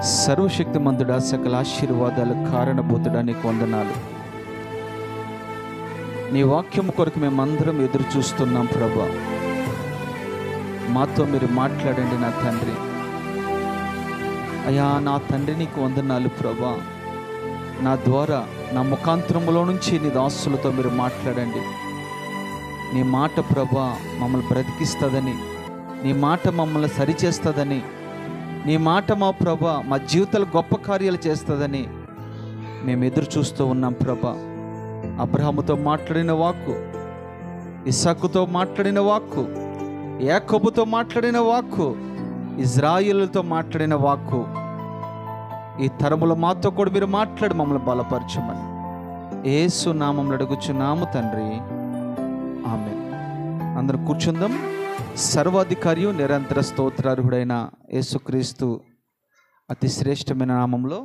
సర్వశక్తిమంతుడా, సకల ఆశీర్వాదాలు కారణభూతుడా, నీకు వందనాలు. నీ వాక్యము కొరకు మేమందరం ఎదురు చూస్తున్నాం ప్రభా. మాతో మీరు మాట్లాడండి నా తండ్రి. అయ్యా నా తండ్రి, నీకు వందనాలు ప్రభా. నా ద్వారా, నా ముఖాంతరములో నుంచి నీ దాసులతో మీరు మాట్లాడండి. నీ మాట ప్రభా మమ్మల్ని బ్రతికిస్తుందని, నీ మాట మమ్మల్ని సరిచేస్తుందని, నీ మాట మా ప్రభా మా జీవితాలు గొప్ప కార్యాలు చేస్తుందని మేము ఎదురు చూస్తూ ఉన్నాం ప్రభా. అబ్రహాముతో మాట్లాడిన వాక్కు, ఇస్సాకుతో మాట్లాడిన వాక్కు, యాకోబుతో మాట్లాడిన వాక్కు, ఇజ్రాయేలుతో మాట్లాడిన వాక్కు, ఈ తరములో మాతో కూడా మీరు మాట్లాడి మమ్మల్ని బలపరచమని యేసు నామములో అడుగుచున్నాము తండ్రి, ఆమేన్. అందరం కూర్చుందాం. సర్వాధికారియు నిరంతర స్తోత్రార్హుడైన యేసుక్రీస్తు అతి శ్రేష్టమైన నామంలో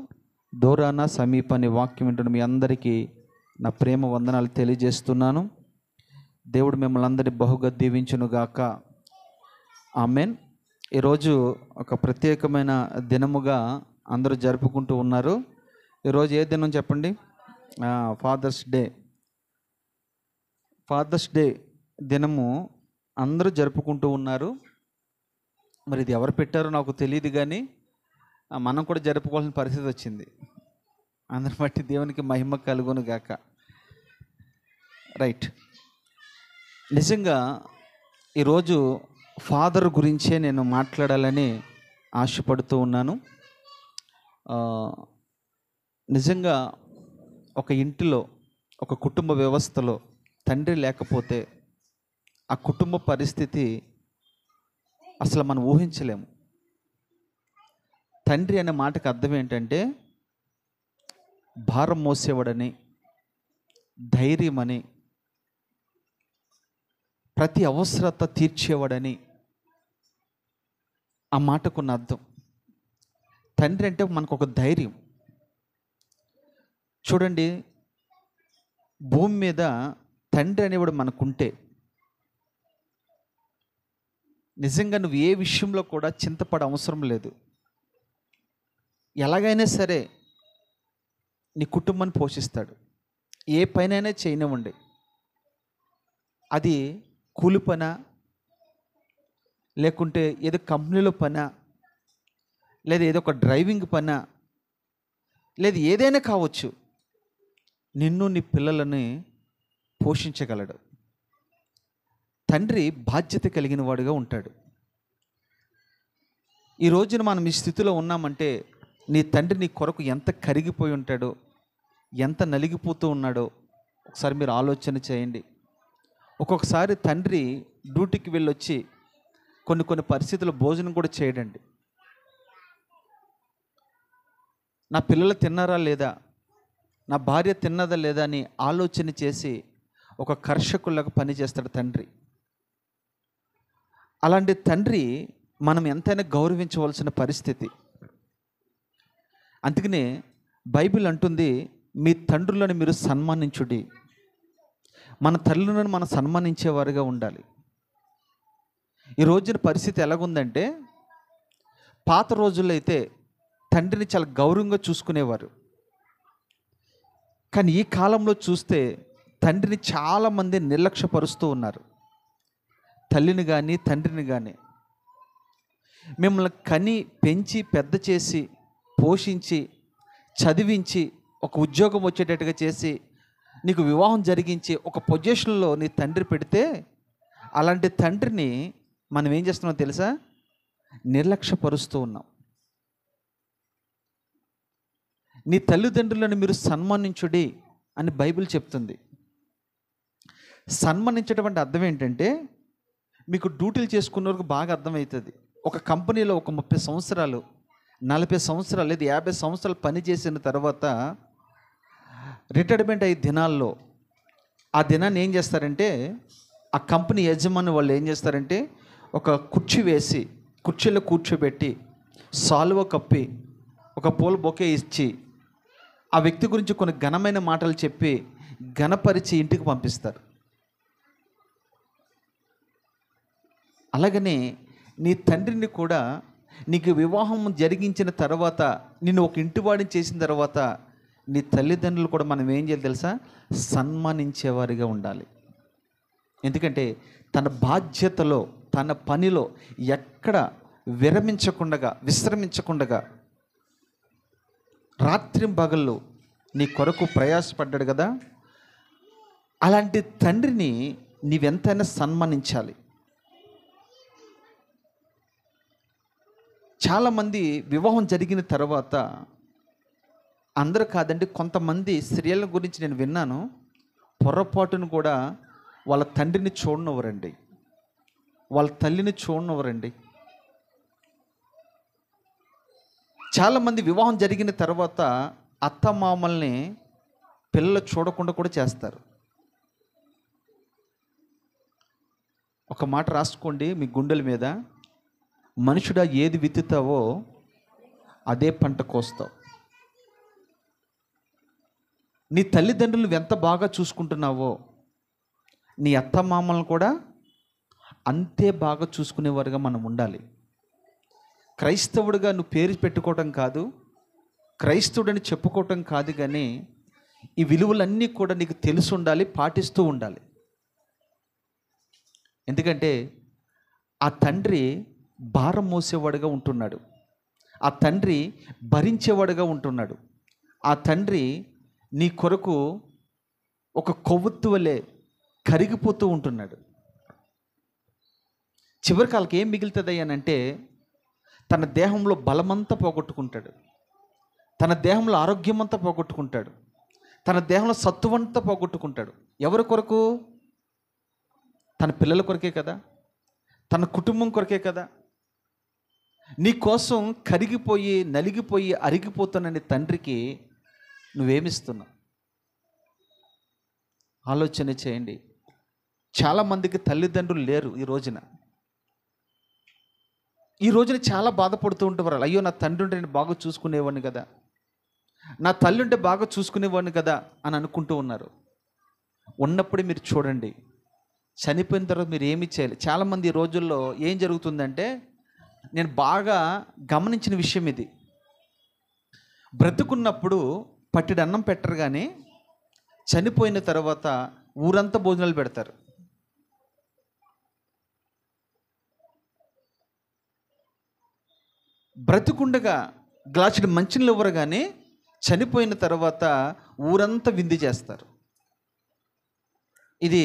దూరాన సమీపాన్ని వాక్యం వింటున్న మీ అందరికీ నా ప్రేమ వందనాలు తెలియజేస్తున్నాను. దేవుడు మిమ్మల్ని అందరినీ బహుగా దీవించునుగాక, ఆమేన్. ఈరోజు ఒక ప్రత్యేకమైన దినముగా అందరూ జరుపుకుంటూ ఉన్నారు. ఈరోజు ఏ దినం చెప్పండి? Fathers day. ఫాదర్స్ డే దినము అందరూ జరుపుకుంటూ ఉన్నారు. మరి ఇది ఎవరు పెట్టారో నాకు తెలియదు, కానీ మనం కూడా జరుపుకోవాల్సిన పరిస్థితి వచ్చింది. అందరి బట్టి దేవునికి మహిమ కలుగును గాక. రైట్. నిజంగా ఈరోజు ఫాదర్ గురించే నేను మాట్లాడాలని ఆశపడుతూ ఉన్నాను. నిజంగా ఒక ఇంటిలో, ఒక కుటుంబ వ్యవస్థలో తండ్రి లేకపోతే ఆ కుటుంబ పరిస్థితి అసలు మనం ఊహించలేము. తండ్రి అనే మాటకు అర్థం ఏంటంటే భారం మోసేవాడని, ధైర్యమని, ప్రతి అవసరత తీర్చేవాడని ఆ మాటకున్న అర్థం. తండ్రి అంటే మనకు ఒక ధైర్యం. చూడండి, భూమి మీద తండ్రి అనేవాడు మనకుంటే నిజంగా నువ్వు ఏ విషయంలో కూడా చింతపడ అవసరం లేదు. ఎలాగైనా సరే నీ కుటుంబాన్ని పోషిస్తాడు. ఏ పైనైనా చేయనివ్వండి, అది కూలి పనా, లేకుంటే ఏదో కంపెనీలో పనా, లేదా ఏదో ఒక డ్రైవింగ్ పనా, లేదు ఏదైనా కావచ్చు, నిన్ను నీ పిల్లలని పోషించగలడు. తండ్రి బాధ్యత కలిగిన వాడుగా ఉంటాడు. ఈ రోజున మనం ఈ స్థితిలో ఉన్నామంటే నీ తండ్రి నీ కొరకు ఎంత కరిగిపోయి ఉంటాడో, ఎంత నలిగిపోతూ ఉన్నాడో ఒకసారి మీరు ఆలోచన చేయండి. ఒక్కొక్కసారి తండ్రి డ్యూటీకి వెళ్ళొచ్చి కొన్ని పరిస్థితుల్లో భోజనం కూడా చేయడండి. నా పిల్లలు తిన్నారా లేదా, నా భార్య తిన్నదా లేదా అని ఆలోచన చేసి ఒక కర్షకులకు పని చేస్తాడు తండ్రి. అలాంటి తండ్రి మనం ఎంతైనా గౌరవించవలసిన పరిస్థితి. అందుకనే బైబిల్ అంటుంది, మీ తండ్రులను మీరు సన్మానించుడి. మన తల్లులను మనం సన్మానించేవారుగా ఉండాలి. ఈ రోజున పరిస్థితి ఎలాగుందంటే, పాత రోజుల్లో అయితే తండ్రిని చాలా గౌరవంగా చూసుకునేవారు. కానీ ఈ కాలంలో చూస్తే తండ్రిని చాలామంది నిర్లక్ష్యపరుస్తూ ఉన్నారు. తల్లిని కానీ తండ్రిని కానీ. మిమ్మల్ని కని పెంచి పెద్ద చేసి పోషించి చదివించి ఒక ఉద్యోగం వచ్చేటట్టుగా చేసి నీకు వివాహం జరిగించి ఒక పొజిషన్లో నీ తండ్రి పెడితే, అలాంటి తండ్రిని మనం ఏం చేస్తున్నామో తెలుసా? నిర్లక్ష్యపరుస్తూ ఉన్నాం. నీ తల్లిదండ్రులను మీరు సన్మానించుడి అని బైబిల్ చెప్తుంది. సన్మానించడం అంటే అర్థం ఏంటంటే, మీకు డ్యూటీలు చేసుకున్న వరకు బాగా అర్థమవుతుంది. ఒక కంపెనీలో ఒక 30 సంవత్సరాలు 40 సంవత్సరాలు లేదా 50 సంవత్సరాలు పనిచేసిన తర్వాత రిటైర్మెంట్ అయ్యే దినాల్లో ఆ దినాన్ని ఏం చేస్తారంటే, ఆ కంపెనీ యజమాని వాళ్ళు ఏం చేస్తారంటే ఒక కుర్చీ వేసి కుర్చీలో కూర్చోబెట్టి సాల్వ కప్పి ఒక పూల బొకే ఇచ్చి ఆ వ్యక్తి గురించి కొన్ని ఘనమైన మాటలు చెప్పి ఘనపరిచి ఇంటికి పంపిస్తారు. అలాగనే నీ తండ్రిని కూడా నీకు వివాహం జరిగించిన తర్వాత, నిన్ను ఒక ఇంటివాడిని చేసిన తర్వాత నీ తల్లిదండ్రులు కూడా మనం ఏం చేయాలి తెలుసా? సన్మానించేవారిగా ఉండాలి. ఎందుకంటే తన బాధ్యతలో, తన పనిలో ఎక్కడ విశ్రమించకుండా రాత్రింబగళ్ళు నీ కొరకు ప్రయాసపడ్డాడు కదా. అలాంటి తండ్రిని నీవెంతైనా సన్మానించాలి. చాలామంది వివాహం జరిగిన తర్వాత, అందరూ కాదండి, కొంతమంది స్త్రీల గురించి నేను విన్నాను, పొరపాటును కూడా వాళ్ళ తండ్రిని చూడనివ్వరండి, వాళ్ళ తల్లిని చూడనివ్వరండి. చాలామంది వివాహం జరిగిన తర్వాత అత్తమామల్ని పిల్లలు చూడకుండా కూడా చేస్తారు. ఒక మాట రాసుకోండి మీ గుండెల మీద, మనుషుడా ఏది విత్తుతావో అదే పంట కోస్తావు. నీ తల్లిదండ్రులు ఎంత బాగా చూసుకుంటున్నావో నీ అత్తమామలను కూడా అంతే బాగా చూసుకునేవారుగా మనం ఉండాలి. క్రైస్తవుడిగా నువ్వు పేరు పెట్టుకోవటం కాదు, క్రైస్తవుడని చెప్పుకోవటం కాదు, కానీ ఈ విలువలన్నీ కూడా నీకు తెలిసి ఉండాలి, పాటిస్తూ ఉండాలి. ఎందుకంటే ఆ తండ్రి భారం మోసేవాడుగా ఉంటున్నాడు, ఆ తండ్రి భరించేవాడుగా ఉంటున్నాడు, ఆ తండ్రి నీ కొరకు ఒక కొవ్వొత్తు వలె కరిగిపోతూ ఉంటున్నాడు. చివరికి వాళ్ళకి ఏం మిగులుతుంది అని అంటే, తన దేహంలో బలమంతా పోగొట్టుకుంటాడు, తన దేహంలో ఆరోగ్యమంతా పోగొట్టుకుంటాడు, తన దేహంలో సత్తువంతా పోగొట్టుకుంటాడు. ఎవరి కొరకు? తన పిల్లల కొరకే కదా, తన కుటుంబం కొరకే కదా. నీ కోసం కరిగిపోయి, నలిగిపోయి, అరిగిపోతున్న తండ్రికి నువ్వేమిస్తున్నావు? ఆలోచన చేయండి. చాలామందికి తల్లిదండ్రులు లేరు ఈ రోజున చాలా బాధపడుతూ ఉంటారు. అయ్యో, నా తండ్రి ఉంటే నేను బాగా చూసుకునేవాడిని కదా, నా తల్లి ఉంటే బాగా చూసుకునేవాడిని కదా అని అనుకుంటూ ఉన్నారు. ఉన్నప్పుడే మీరు చూడండి, చనిపోయిన తర్వాత మీరు ఏమి చేయాలి. చాలామంది ఈ రోజుల్లో ఏం జరుగుతుందంటే, నేను బాగా గమనించిన విషయం ఇది, బ్రతుకున్నప్పుడు పట్టిడి అన్నం పెట్టరు, కానీ చనిపోయిన తర్వాత ఊరంతా భోజనాలు పెడతారు. బ్రతుకుండగా గ్లాసుడు మంచినీళ్ళు ఇవ్వరు, కానీ చనిపోయిన తర్వాత ఊరంతా విందు చేస్తారు. ఇది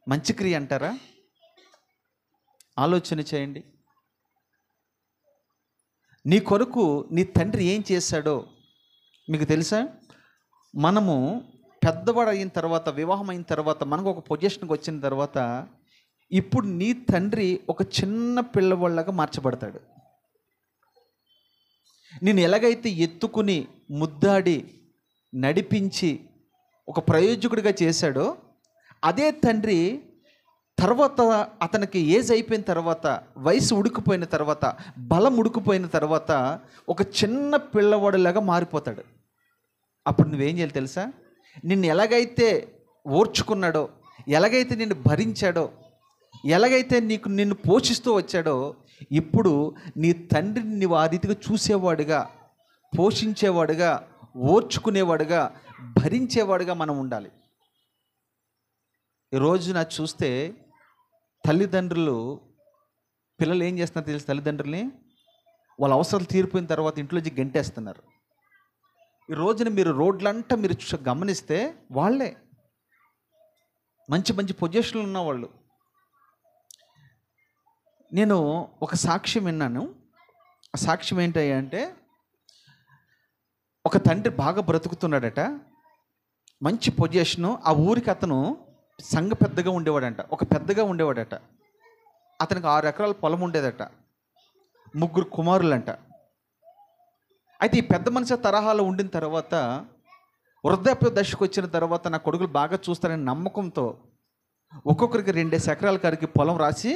మంచి క్రియ అంటారా? ఆలోచన చేయండి. నీ కొరకు నీ తండ్రి ఏం చేశాడో మీకు తెలుసా? మనము పెద్దవాడు అయిన తర్వాత, వివాహం అయిన తర్వాత, మనకు ఒక పొజిషన్కి వచ్చిన తర్వాత, ఇప్పుడు నీ తండ్రి ఒక చిన్న పిల్లవాళ్ళగా మార్చబడతాడు. నేను ఎలాగైతే ఎత్తుకుని, ముద్దాడి, నడిపించి ఒక ప్రయోజకుడిగా చేశాడో, అదే తండ్రి తర్వాత అతనికి ఏజ్ అయిపోయిన తర్వాత, వయసు ఉడికిపోయిన తర్వాత, బలం ఉడికిపోయిన తర్వాత ఒక చిన్న పిల్లవాడిలాగా మారిపోతాడు. అప్పుడు నువ్వేం చేయాలి తెలుసా? నిన్ను ఎలాగైతే ఓర్చుకున్నాడో, ఎలాగైతే నిన్ను భరించాడో, ఎలాగైతే నిన్ను పోషిస్తూ వచ్చాడో, ఇప్పుడు నీ తండ్రిని నువ్వు ఆ రీతిగా చూసేవాడుగా, పోషించేవాడుగా, ఓర్చుకునేవాడుగా, భరించేవాడుగా మనం ఉండాలి. ఈరోజు నాకు చూస్తే తల్లిదండ్రులు, పిల్లలు ఏం చేస్తున్నారు తెలుసు? తల్లిదండ్రుల్ని వాళ్ళ అవసరాలు తీరిపోయిన తర్వాత ఇంట్లోంచి గెంటేస్తున్నారు. ఈ రోజున మీరు రోడ్లంతా మీరు గమనిస్తే వాళ్ళే మంచి మంచి పొజిషన్లు ఉన్నవాళ్ళు. నేను ఒక సాక్ష్యం విన్నాను. ఆ సాక్ష్యం ఏంటంటే, ఒక తండ్రి బాగా బ్రతుకుతున్నాడట, మంచి పొజిషను. ఆ ఊరికి అతను సంఘ పెద్దగా ఉండేవాడట. అతనికి 6 ఎకరాల పొలం ఉండేదట, 3 కుమారులంట. అయితే ఈ పెద్ద మనిషి తరహాలో ఉండిన తర్వాత, వృద్ధాప్య దశకు వచ్చిన తర్వాత నా కొడుకులు బాగా చూస్తారని నమ్మకంతో ఒక్కొక్కరికి 2 ఎకరాల కాడికి పొలం రాసి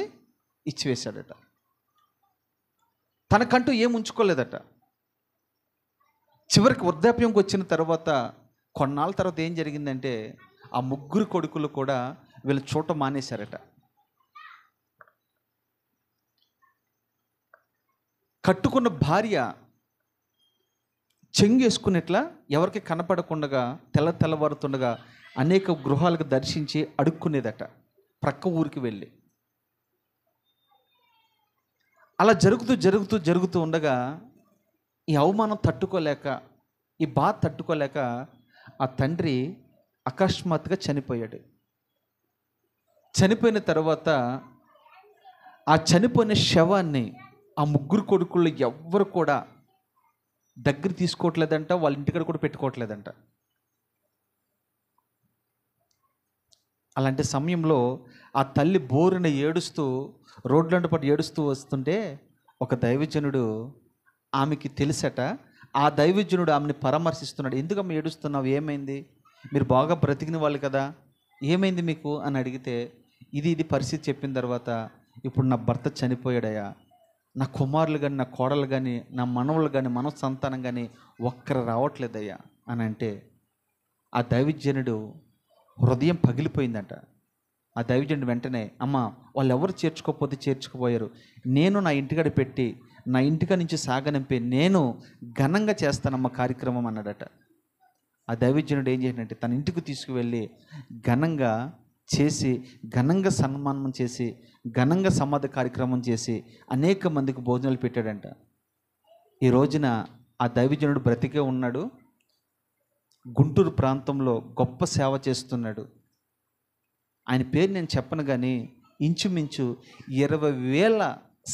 ఇచ్చివేశాడట. తనకంటూ ఏం ఉంచుకోలేదట. చివరికి వృద్ధాప్యంకి వచ్చిన తర్వాత, కొన్నాళ్ళ తర్వాత ఏం జరిగిందంటే, ఆ 3 కొడుకులు కూడా వీళ్ళు చూడటం మానేశారట. కట్టుకున్న భార్య చెంగేసుకునేట్లా ఎవరికి కనపడకుండా తెల్లవారుతుండగా అనేక గృహాలకు దర్శించి అడుక్కునేదట ప్రక్క ఊరికి వెళ్ళి. అలా జరుగుతూ ఉండగా ఈ అవమానం తట్టుకోలేక, ఈ బాధ తట్టుకోలేక ఆ తండ్రి అకస్మాత్తుగా చనిపోయాడు. చనిపోయిన తర్వాత ఆ చనిపోయిన శవాన్ని ఆ ముగ్గురు కొడుకుళ్ళు ఎవ్వరు కూడా దగ్గర తీసుకోవట్లేదంట, వాళ్ళ ఇంటికాడ కూడా పెట్టుకోవట్లేదంట. అలాంటి సమయంలో ఆ తల్లి బోరున ఏడుస్తూ రోడ్లంట పాటు ఏడుస్తూ వస్తుంటే ఒక దైవజనుడు ఆమెకి తెలుసట. ఆ దైవజనుడు ఆమెను పరామర్శిస్తున్నాడు. ఎందుకమ్మ ఏడుస్తున్నావు, ఏమైంది, మీరు బాగా బ్రతికిన వాళ్ళు కదా, ఏమైంది మీకు అని అడిగితే ఇది పరిస్థితి చెప్పిన తర్వాత, ఇప్పుడు నా భర్త చనిపోయాడయ్యా, నా కుమారులు కానీ నా కోడలు కానీ నా మనవలు కానీ మనవ సంతానం కానీ ఒక్కరు రావట్లేదయ్యా అని అంటే ఆ దైవజనుడు హృదయం పగిలిపోయిందంట. ఆ దైవజనుడు వెంటనే, అమ్మ వాళ్ళు ఎవరు చేర్చుకోకపోతే చేర్చుకుపోయారు, నేను నా ఇంటికాడ పెట్టి నా ఇంటికాడ నుంచి సాగనంపి నేను ఘనంగా చేస్తానమ్మ కార్యక్రమం అన్నాడట. ఆ దైవజనుడు ఏం చేసినట్టే తన ఇంటికి తీసుకువెళ్ళి ఘనంగా చేసి, ఘనంగా సన్మానం చేసి, ఘనంగా సమాధి కార్యక్రమం చేసి అనేక మందికి భోజనాలు పెట్టాడంట. ఈ రోజున ఆ దైవజనుడు బ్రతికే ఉన్నాడు. గుంటూరు ప్రాంతంలో గొప్ప సేవ చేస్తున్నాడు. ఆయన పేరు నేను చెప్పను కానీ ఇంచుమించు 20,000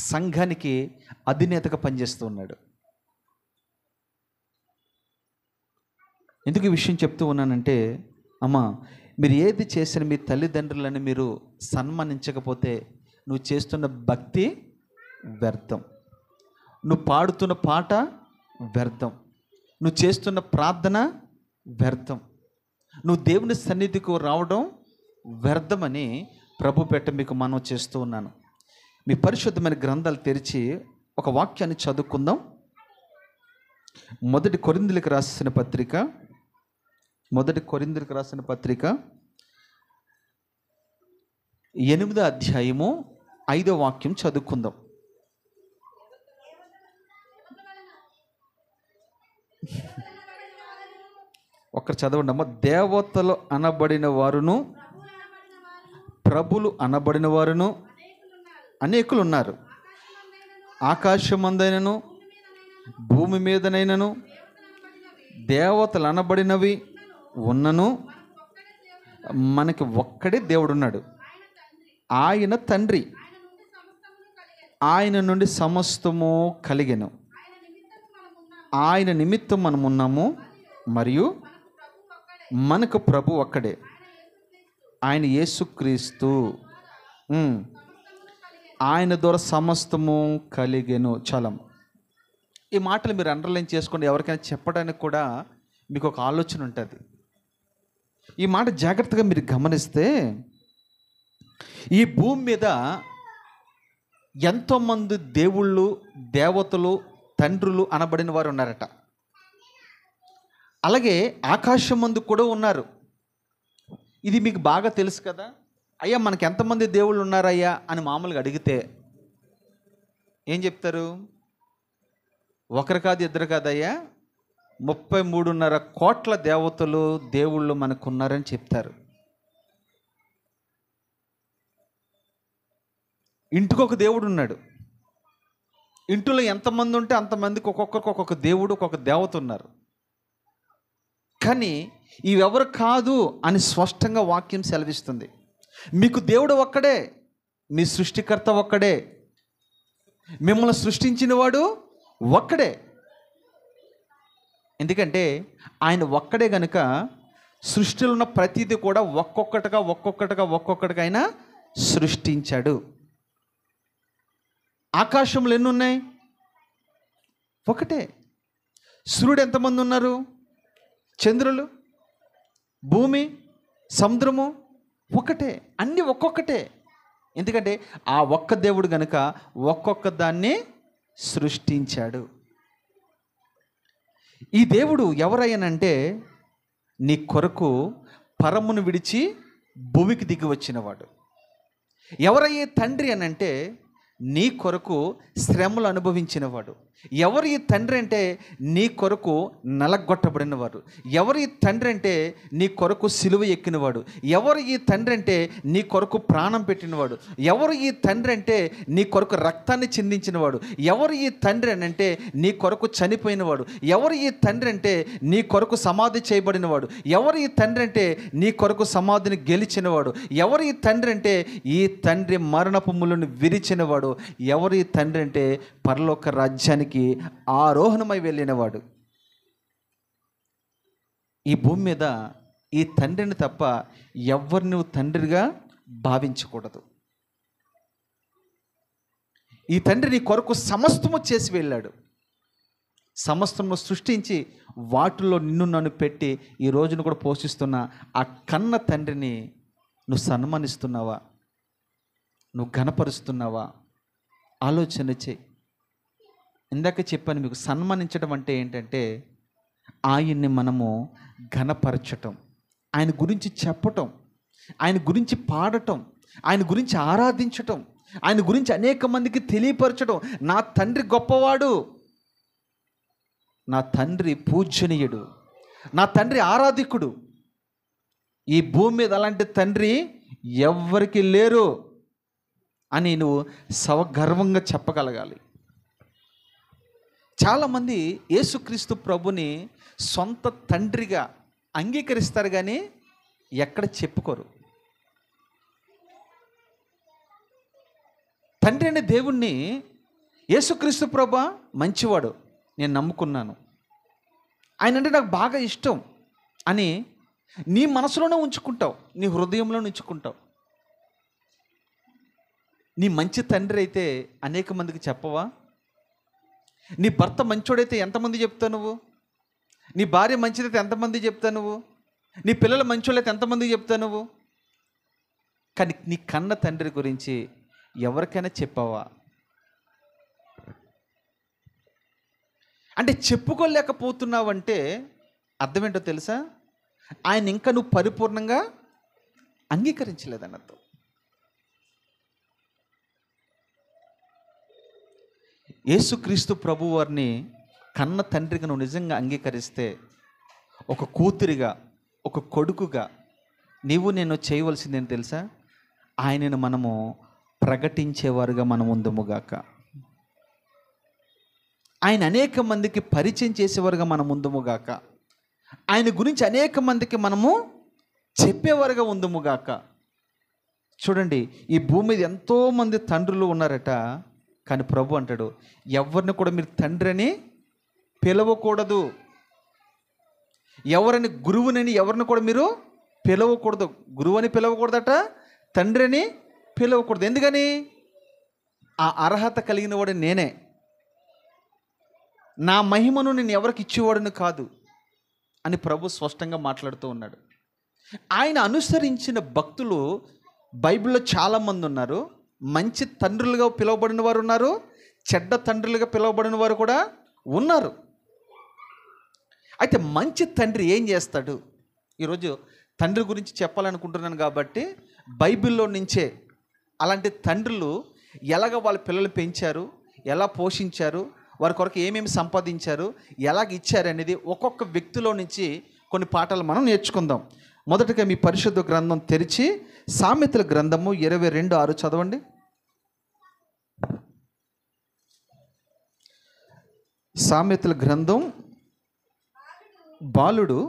సంఘానికి అధినేతగా పనిచేస్తూ ఉన్నాడు. ఎందుకు ఈ విషయం చెప్తూ ఉన్నానంటే, అమ్మ మీరు ఏది చేసినా మీ తల్లిదండ్రులని మీరు సన్మానించకపోతే నువ్వు చేస్తున్న భక్తి వ్యర్థం, నువ్వు పాడుతున్న పాట వ్యర్థం, నువ్వు చేస్తున్న ప్రార్థన వ్యర్థం, నువ్వు దేవుని సన్నిధికి రావడం వ్యర్థమని ప్రభు పెట్ట మీకు మనవి చేస్తూ ఉన్నాను. మీ పరిశుద్ధమైన గ్రంథాలు తెరిచి ఒక వాక్యాన్ని చదువుకుందాం. మొదటి కొరింథీయులకు రాసిన పత్రిక 8వ అధ్యాయము 5వ వాక్యం చదువుకుందాం. ఒక్కరు చదవండి. దేవతలు అనబడిన వారును ప్రభులు అనబడిన వారును అనేకులు ఉన్నారు. ఆకాశమందైనను భూమి మీదనైనను దేవతలు అనబడినవి ఉన్నను మనకి ఒక్కడే దేవుడున్నాడు. ఆయన తండ్రి, ఆయన నుండి సమస్తము కలిగెను, ఆయన నిమిత్తం మనం ఉన్నాము, మరియు మనకు ప్రభు ఒక్కడే, ఆయన యేసుక్రీస్తు. ఆయన ద్వారా సమస్తము కలిగెను. చలం ఈ మాటలు మీరు అండర్లైన్ చేసుకోండి. ఎవరికైనా చెప్పడానికి కూడా మీకు ఒక ఆలోచన ఉంటుంది. ఈ మాట జాగ్రత్తగా మీరు గమనిస్తే, ఈ భూమి మీద ఎంతోమంది దేవుళ్ళు, దేవతలు, తండ్రులు అనబడిన వారు ఉన్నారట. అలాగే ఆకాశమందు కూడా ఉన్నారు. ఇది మీకు బాగా తెలుసు కదా. అయ్యా మనకి ఎంతమంది దేవుళ్ళు ఉన్నారయ్యా అని మామూలుగా అడిగితే ఏం చెప్తారు? ఒకరు కాదు, ఇద్దరు కాదయ్యా, 33.5 కోట్ల దేవతలు, దేవుళ్ళు మనకున్నారని చెప్తారు. ఇంటికి ఒక దేవుడు ఉన్నాడు. ఇంటిలో ఎంతమంది ఉంటే అంతమందికి ఒక్కొక్కరికి ఒక్కొక్క దేవుడు, ఒక్కొక్క దేవత ఉన్నారు. కానీ ఇవెవరు కాదు అని స్పష్టంగా వాక్యం సెలవిస్తుంది. మీకు దేవుడు ఒక్కడే, మీ సృష్టికర్త ఒక్కడే, మిమ్మల్ని సృష్టించిన వాడు ఒక్కడే. ఎందుకంటే ఆయన ఒక్కడే గనుక సృష్టిలో ఉన్న ప్రతిదీ కూడా ఒక్కొక్కటిగా ఆయన సృష్టించాడు. ఆకాశంలో ఎన్ని ఉన్నాయి? ఒకటే. సూర్యుడు ఎంతమంది ఉన్నారు? చంద్రులు, భూమి, సముద్రము ఒకటే. అన్నీ ఒక్కొక్కటే. ఎందుకంటే ఆ ఒక్క దేవుడు గనుక ఒక్కొక్క దాన్ని సృష్టించాడు. ఈ దేవుడు ఎవరయ్యానంటే నీ కొరకు పరమును విడిచి భూమికి దిగి వచ్చినవాడు. ఎవరయ్యే తండ్రి అనంటే నీ కొరకు శ్రమలు అనుభవించినవాడు. ఎవరు ఈ తండ్రి అంటే నీ కొరకు నలగొట్టబడినవాడు. ఎవరు ఈ తండ్రి అంటే నీ కొరకు సిలువ ఎక్కినవాడు. ఎవరు ఈ తండ్రి అంటే నీ కొరకు ప్రాణం పెట్టినవాడు. ఎవరు ఈ తండ్రి అంటే నీ కొరకు రక్తాన్ని చిందించినవాడు. ఎవరు ఈ తండ్రి అని అంటే నీ కొరకు చనిపోయినవాడు. ఎవరు ఈ తండ్రి అంటే నీ కొరకు సమాధి చేయబడినవాడు. ఎవరు ఈ తండ్రి అంటే నీ కొరకు సమాధిని గెలిచినవాడు. ఎవరు ఈ తండ్రి అంటే ఈ తండ్రి మరణపు ముళ్ళను విరిచినవాడు. ఎవరు ఈ తండ్రి అంటే పరలోక రాజ్యానికి ఆరోహణమై వెళ్ళినవాడు. ఈ భూమి మీద ఈ తండ్రిని తప్ప ఎవరిని నువ్వు తండ్రిగా భావించకూడదు. ఈ తండ్రి నీ కొరకు సమస్తము చేసి వెళ్ళాడు. సమస్తము సృష్టించి వాటిలో నిన్ను నన్ను పెట్టి ఈ రోజును కూడా పోషిస్తున్న ఆ కన్న తండ్రిని నువ్వు సన్మానిస్తున్నావా? నువ్వు ఘనపరుస్తున్నావా? ఆలోచన చేయి. ఇందాక చెప్పాను మీకు, సన్మానించడం అంటే ఏంటంటే ఆయన్ని మనము ఘనపరచటం, ఆయన గురించి చెప్పటం, ఆయన గురించి పాడటం, ఆయన గురించి ఆరాధించటం, ఆయన గురించి అనేక మందికి తెలియపరచడం. నా తండ్రి గొప్పవాడు, నా తండ్రి పూజనీయుడు, నా తండ్రి ఆరాధికుడు. ఈ భూమి మీద అలాంటి తండ్రి ఎవ్వరికి లేరు అని నువ్వు సవగర్వంగా చెప్పగలగాలి. చాలామంది యేసుక్రీస్తు ప్రభుని సొంత తండ్రిగా అంగీకరిస్తారు కానీ ఎక్కడ చెప్పుకోరు. తండ్రి అనే దేవుణ్ణి, యేసుక్రీస్తు ప్రభు మంచివాడు, నేను నమ్ముకున్నాను, ఆయన అంటే నాకు బాగా ఇష్టం అని నీ మనసులోనే ఉంచుకుంటావు, నీ హృదయంలో ఉంచుకుంటావు. నీ మంచి తండ్రి అయితే అనేక మందికి చెప్పవా? నీ భర్త మంచోడైతే ఎంతమంది చెప్తావు నువ్వు? నీ భార్య మంచిదైతే ఎంతమంది చెప్తావు నువ్వు? నీ పిల్లలు మంచోళ్ళైతే ఎంతమందికి చెప్తావు నువ్వు? కానీ నీ కన్న తండ్రి గురించి ఎవరికైనా చెప్పావా? అంటే చెప్పుకోలేకపోతున్నావంటే అర్థం ఏంటో తెలుసా? ఆయన ఇంకా నువ్వు పరిపూర్ణంగా అంగీకరించలేదన్నట్టు. యేసుక్రీస్తు ప్రభు వారిని కన్న తండ్రిగా నువ్వు నిజంగా అంగీకరిస్తే, ఒక కూతురిగా, ఒక కొడుకుగా నీవు నేను చేయవలసింది ఏంటి తెలుసా? ఆయనను మనము ప్రకటించేవారుగా మనం ఉందుముగాక. ఆయన అనేక మందికి పరిచయం చేసేవారుగా మనం ఉందుముగాక. ఆయన గురించి అనేక మందికి మనము చెప్పేవారుగా ఉందుముగాక. చూడండి, ఈ భూమి మీద ఎంతోమంది తండ్రులు ఉన్నారట, కానీ ప్రభు అంటాడు ఎవరిని కూడా మీరు తండ్రి అని పిలవకూడదు, ఎవరిని గురువునని ఎవరిని కూడా మీరు పిలవకూడదు. గురువు అని పిలవకూడదట, తండ్రి అని పిలవకూడదు. ఎందుకని? ఆ అర్హత కలిగిన వాడు నేనే, నా మహిమను నేను ఎవరికి ఇచ్చేవాడును కాదు అని ప్రభు స్పష్టంగా మాట్లాడుతూ ఉన్నాడు. ఆయన అనుసరించిన భక్తులు బైబిల్లో చాలామంది ఉన్నారు. మంచి తండ్రులుగా పిలువబడిన వారు ఉన్నారు, చెడ్డ తండ్రులుగా పిలువబడిన వారు కూడా ఉన్నారు. అయితే మంచి తండ్రి ఏం చేస్తాడు? ఈరోజు తండ్రి గురించి చెప్పాలనుకుంటున్నాను కాబట్టి బైబిల్లో నుంచే అలాంటి తండ్రులు ఎలాగ వాళ్ళ పిల్లలు పెంచారు, ఎలా పోషించారు, వారి కొరకు ఏమేమి సంపాదించారు, ఎలాగ ఇచ్చారు అనేది ఒక్కొక్క వ్యక్తిలో నుంచి కొన్ని పాఠాలు మనం నేర్చుకుందాం. మొదటగా మీ పరిశుద్ధ గ్రంథం తెరిచి సామెతల గ్రంథము 22:6 చదవండి. సామెతల గ్రంథం, బాలుడు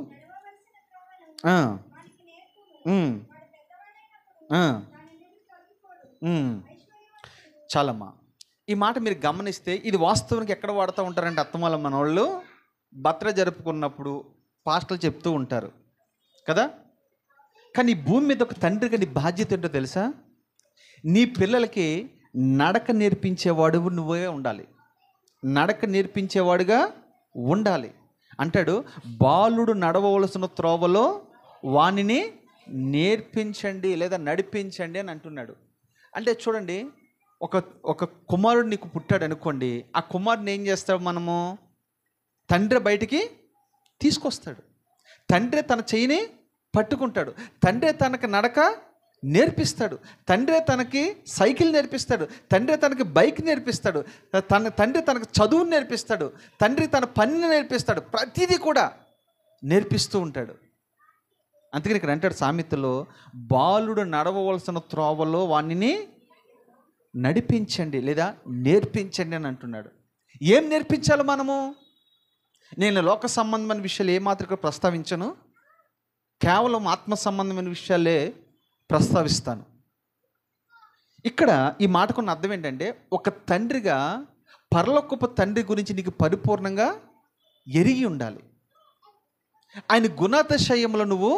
చాలమ్మా. ఈ మాట మీరు గమనిస్తే ఇది వాస్తవానికి ఎక్కడ వాడుతూ ఉంటారంటే అత్తమాల మన వాళ్ళు బర్త్డే జరుపుకున్నప్పుడు పాస్టర్లు చెప్తూ ఉంటారు కదా. కానీ ఈ భూమి మీద ఒక తండ్రిగా నీ బాధ్యత ఏంటో తెలుసా? నీ పిల్లలకి నడక నేర్పించేవాడు నువ్వే ఉండాలి, నడక నేర్పించేవాడుగా ఉండాలి. అంటాడు, బాలుడు నడవవలసిన త్రోవలో వానిని నేర్పించండి లేదా నడిపించండి అని అంటున్నాడు. అంటే చూడండి, ఒక కుమారుడు నీకు పుట్టాడు అనుకోండి, ఆ కుమారుడిని ఏం చేస్తాడు? మనము తండ్రి బయటికి తీసుకొస్తాడు, తండ్రి తన చెయ్యిని పట్టుకుంటాడు, తండ్రి తనకు నడక నేర్పిస్తాడు. తండ్రే తనకి సైకిల్ నేర్పిస్తాడు, తండ్రి తనకి బైక్ నేర్పిస్తాడు, తండ్రి తనకు చదువును నేర్పిస్తాడు, తండ్రి తన పనిని నేర్పిస్తాడు, ప్రతిదీ కూడా నేర్పిస్తూ ఉంటాడు. అందుకని ఇక్కడ అంటాడు సామెతలో, బాలుడు నడవవలసిన త్రోవలో వాణ్ణి నడిపించండి లేదా నేర్పించండి అని అంటున్నాడు. ఏం నేర్పించాలి మనము? నేను లోక సంబంధమైన విషయాలు ఏమాత్రం ప్రస్తావించను, కేవలం ఆత్మ సంబంధమైన విషయాలే ప్రస్తావిస్తాను. ఇక్కడ ఈ మాటకున్న అర్థం ఏంటంటే, ఒక తండ్రిగా పరలోకపు తండ్రి గురించి నీకు పరిపూర్ణంగా ఎరిగి ఉండాలి. ఆయన గుణాతిశయములు నువ్వు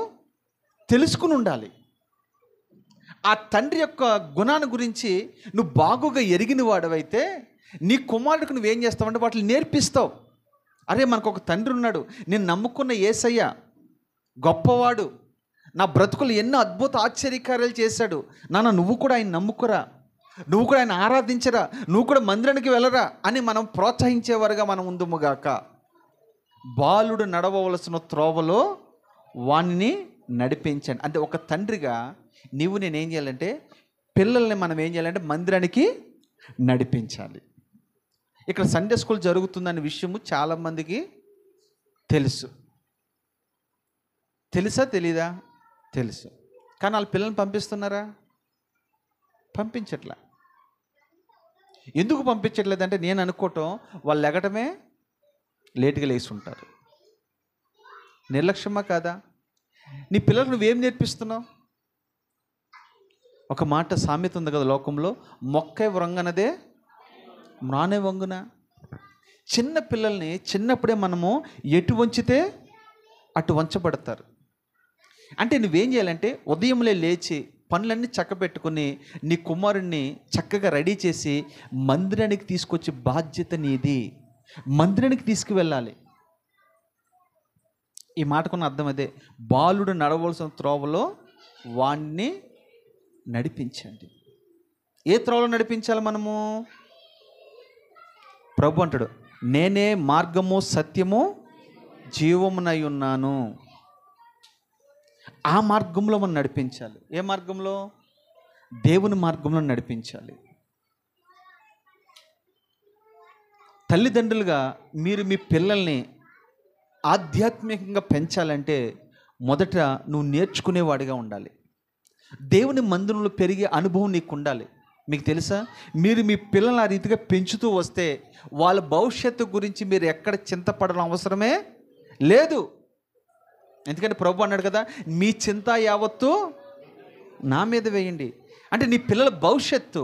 తెలుసుకుని ఉండాలి. ఆ తండ్రి యొక్క గుణాన్ని గురించి నువ్వు బాగుగా ఎరిగిన వాడవైతే నీ కుమారుడికి నువ్వేం చేస్తావంటే వాటిని నేర్పిస్తావు. అరే, మనకు ఒక తండ్రి ఉన్నాడు, నేను నమ్ముకున్న యేసయ్య గొప్పవాడు, నా బ్రతుకులు ఎన్నో అద్భుత ఆశ్చర్యకార్యాలు చేశాడు, నాన్న నువ్వు కూడా ఆయన నమ్ముకురా, నువ్వు కూడా ఆయన ఆరాధించరా, నువ్వు కూడా మందిరానికి వెళ్ళరా అని మనం ప్రోత్సహించేవారుగా మనం ఉందుముగాక. బాలుడు నడవవలసిన త్రోవలో వాణ్ణి నడిపించండి. అంటే ఒక తండ్రిగా నీవు నేనేం చేయాలంటే, పిల్లల్ని మనం ఏం చేయాలంటే మందిరానికి నడిపించాలి. ఇక్కడ సండే స్కూల్ జరుగుతుందనే విషయము చాలామందికి తెలుసు. తెలుసా తెలీదా? తెలుసు. కానీ వాళ్ళ పిల్లల్ని పంపిస్తున్నారా? పంపించట్లే. ఎందుకు పంపించట్లేదంటే, నేను అనుకోవటం వాళ్ళు లెగటమే లేటుగా లేచి ఉంటారు. నిర్లక్ష్యమా కాదా? నీ పిల్లలకు నువ్వేం నేర్పిస్తున్నావు? ఒక మాట సామెత ఉంది కదా లోకంలో, మొక్కే వ్రంగనదే మ్రానే వంగున. చిన్న పిల్లల్ని చిన్నప్పుడే మనము ఎటు వంచితే అటు వంచబడతారు. అంటే నువ్వేం చేయాలంటే, ఉదయంలే లేచి పనులన్నీ చక్కబెట్టుకుని నీ కుమారుణ్ణి చక్కగా రెడీ చేసి మందిరానికి తీసుకొచ్చే బాధ్యత నీది. మందిరానికి తీసుకువెళ్ళాలి. ఈ మాటకున్న అర్థం అదే, బాలుడు నడవలసిన త్రోవలో వాణ్ణి నడిపించండి. ఏ త్రోవలో నడిపించాలి మనము? ప్రభు అంటాడు, నేనే మార్గము సత్యము జీవమునై ఉన్నాను. ఆ మార్గంలో మనం నడిపించాలి. ఏ మార్గంలో? దేవుని మార్గంలో నడిపించాలి. తల్లిదండ్రులుగా మీరు మీ పిల్లల్ని ఆధ్యాత్మికంగా పెంచాలంటే మొదట నువ్వు నేర్చుకునేవాడిగా ఉండాలి. దేవుని మందిరంలో పెరిగే అనుభవం నీకు ఉండాలి. మీకు తెలుసా, మీరు మీ పిల్లల్ని ఆ రీతిగా పెంచుతూ వస్తే వాళ్ళ భవిష్యత్తు గురించి మీరు ఎక్కడ చింతపడడం అవసరమే లేదు. ఎందుకంటే ప్రభు అన్నాడు కదా, మీ చింత యావత్తు నా మీద వేయండి. అంటే నీ పిల్లల భవిష్యత్తు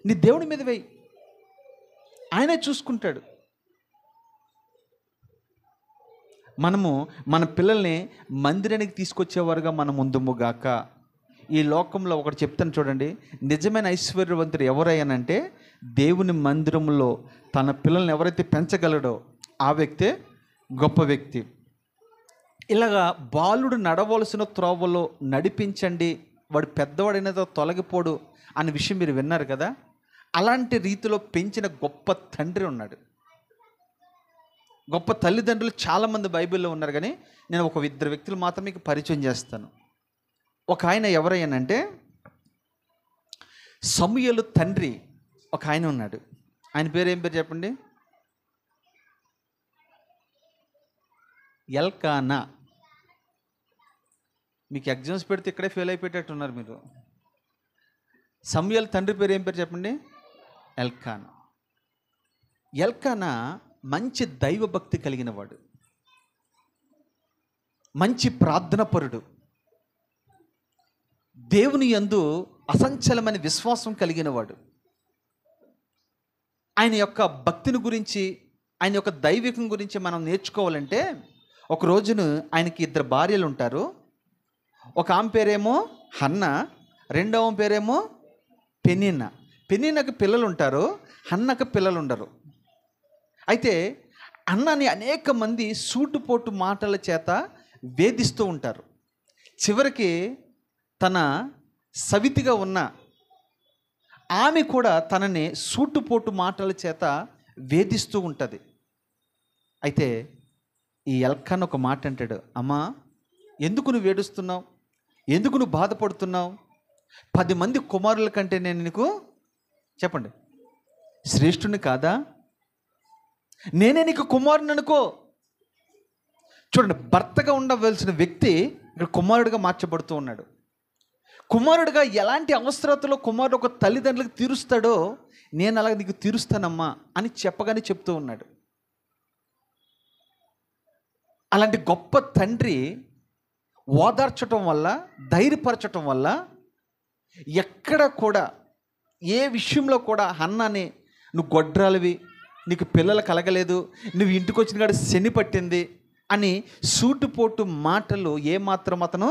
నీ దేవుని మీద వేయి, ఆయనే చూసుకుంటాడు. మనము మన పిల్లల్ని మందిరానికి తీసుకొచ్చేవారుగా మనం ముందుముగాక. ఈ లోకంలో ఒకటి చెప్తాను చూడండి, నిజమైన ఐశ్వర్యవంతుడు ఎవరయ్యానంటే, దేవుని మందిరంలో తన పిల్లల్ని ఎవరైతే పెంచగలడో ఆ వ్యక్తే గొప్ప వ్యక్తి. ఇలాగా బాలుడు నడవలసిన త్రోవలో నడిపించండి, వాడు పెద్దవాడైనదో తొలగిపోడు అనే విషయం మీరు విన్నారు కదా. అలాంటి రీతిలో పెంచిన గొప్ప తండ్రి ఉన్నాడు. గొప్ప తల్లిదండ్రులు చాలామంది బైబిల్లో ఉన్నారు, కానీ నేను ఒక ఇద్దరు వ్యక్తులు మాత్రం మీకు పరిచయం చేస్తాను. ఒక ఆయన ఎవరయ్యానంటే, సమూయేలు తండ్రి ఒక ఆయన ఉన్నాడు. ఆయన పేరు ఏం పేరు చెప్పండి? ఎల్కానా. మీకు ఎగ్జామ్స్ పెడితే ఇక్కడే ఫెయిల్ అయిపోయేటట్టున్నారు మీరు. సమూయేలు తండ్రి పేరు ఏం పేరు చెప్పండి? ఎల్కానా. ఎల్కానా మంచి దైవభక్తి కలిగిన వాడు, మంచి ప్రార్థనపరుడు, దేవుని యందు అసంచలమైన విశ్వాసం కలిగిన వాడు. ఆయన యొక్క భక్తిని గురించి, ఆయన యొక్క దైవికం గురించి మనం నేర్చుకోవాలంటే, ఒక రోజును ఆయనకి ఇద్దరు భార్యలు ఉంటారు. ఒక ఆమె పేరేమో హన్న, రెండవ పేరేమో పెనీనా. పెనీనాకి పిల్లలు ఉంటారు, హన్నకు పిల్లలు ఉండరు. అయితే అన్నని అనేక మంది సూటుపోటు మాటల చేత వేధిస్తూ ఉంటారు. చివరికి తన సవితిగా ఉన్న ఆమె కూడా తనని సూటుపోటు మాటల చేత వేధిస్తూ ఉంటుంది. అయితే ఈ ఎల్కానా ఒక మాట అంటాడు, అమ్మా ఎందుకు నువ్వు ఏడుస్తున్నావు, ఎందుకు నువ్వు బాధపడుతున్నావు, 10 మంది కుమారుల కంటే నేను నీకు చెప్పండి శ్రేష్ఠుని కాదా? నేనే నీకు కుమారుని అనుకో. చూడండి, భర్తగా ఉండవలసిన వ్యక్తి ఇక్కడ కుమారుడిగా మార్చబడుతూ ఉన్నాడు. కుమారుడిగా ఎలాంటి అవసరతలో కుమారుడు ఒక తల్లిదండ్రులకు తీరుస్తాడో నేను అలాగ నీకు తీరుస్తానమ్మా అని చెప్పగానే చెప్తూ ఉన్నాడు. అలాంటి గొప్ప తండ్రి ఓదార్చటం వల్ల, ధైర్యపరచటం వల్ల ఎక్కడ కూడా ఏ విషయంలో కూడా హన్నాని నువ్వు గొడ్రాలివి, నీకు పిల్లలు కలగలేదు, నువ్వు ఇంటికి వచ్చిన కాడ శని పట్టింది అని సూటుపోటు మాటలు ఏమాత్రం అతను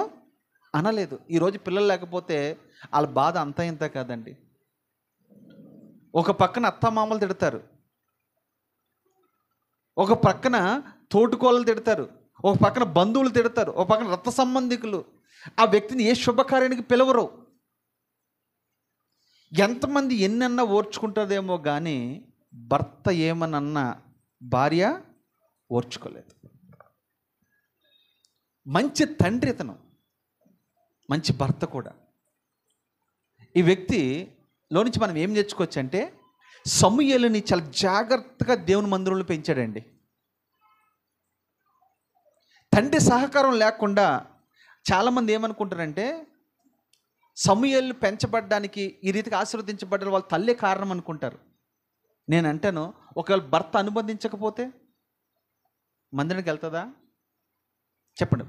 అనలేదు. ఈరోజు పిల్లలు లేకపోతే వాళ్ళ బాధ అంతా ఇంత కాదండి. ఒక పక్కన అత్తమామలు తిడతారు, ఒక పక్కన తోటికోళ్ళు తిడతారు, ఒక పక్కన బంధువులు తిడతారు, ఒక పక్కన రక్త సంబంధికులు ఆ వ్యక్తిని ఏ శుభకార్యానికి పిలవరు. ఎంతమంది ఎన్నన్నా ఓర్చుకుంటుందేమో కానీ భర్త ఏమనన్నా భార్య ఓర్చుకోలేదు. మంచి తండ్రి ఇతను, మంచి భర్త కూడా. ఈ వ్యక్తిలో నుంచి మనం ఏం నేర్చుకోవచ్చు అంటే సమూయేలుని చాలా జాగ్రత్తగా దేవుని మందిరంలో పెంచాడండి. తండ్రి సహకారం లేకుండా చాలామంది ఏమనుకుంటారంటే సమూయేలు పెంచబడ్డానికి, ఈ రీతికి ఆశీర్వదించబడ్డ వాళ్ళ తల్లే కారణం అనుకుంటారు. నేను అంటాను, ఒకవేళ భర్త అనుబంధించకపోతే మందిరానికి వెళ్తుందా? చెప్పండి.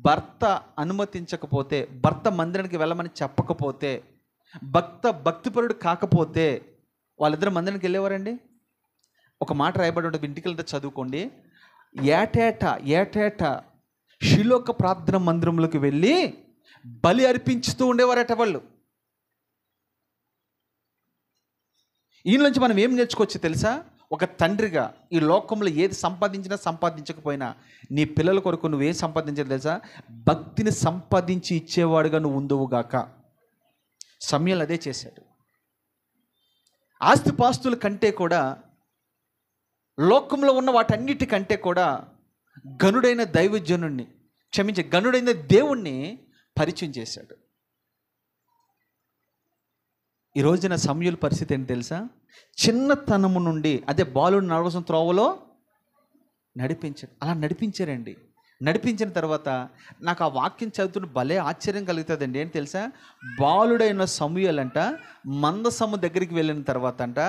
భర్త అనుమతించకపోతే, భర్త మందిరానికి వెళ్ళమని చెప్పకపోతే, భక్తిపరుడు కాకపోతే వాళ్ళిద్దరు మందిరానికి వెళ్ళేవారండి? ఒక మాట రాయబడి ఉంటుంది, ఇంటికి వెళ్తే చదువుకోండి. ఏటేటా షిలోక ప్రార్థన మందిరంలోకి వెళ్ళి బలి అర్పించుతూ ఉండేవారట వాళ్ళు. ఈయన నుంచి మనం ఏం నేర్చుకోవచ్చు తెలుసా? ఒక తండ్రిగా ఈ లోకంలో ఏది సంపాదించినా సంపాదించకపోయినా నీ పిల్లల కొరకు నువ్వేం సంపాదించాలి తెలుసా? భక్తిని సంపాదించి ఇచ్చేవాడుగా నువ్వు ఉందువుగాక. సమూయేలు అదే చేశాడు. ఆస్తిపాస్తుల కంటే కూడా, లోకంలో ఉన్న వాటన్నిటికంటే కూడా గనుడైన దైవజనుణ్ణి, గనుడైన దేవుణ్ణి పరిచయం చేశాడు. ఈ రోజున సమూయేలు పరిస్థితి ఏంటి తెలుసా? చిన్నతనము నుండి అదే బాలుడు నడవలసిన త్రోవలో నడిపించాడు. అలా నడిపించారండి. నడిపించిన తర్వాత నాకు ఆ వాక్యం చదువుతున్న భలే ఆశ్చర్యం కలుగుతుందండి. ఏంటి తెలుసా? బాలుడైన సమూయేలు అంట మందసము దగ్గరికి వెళ్ళిన తర్వాత అంట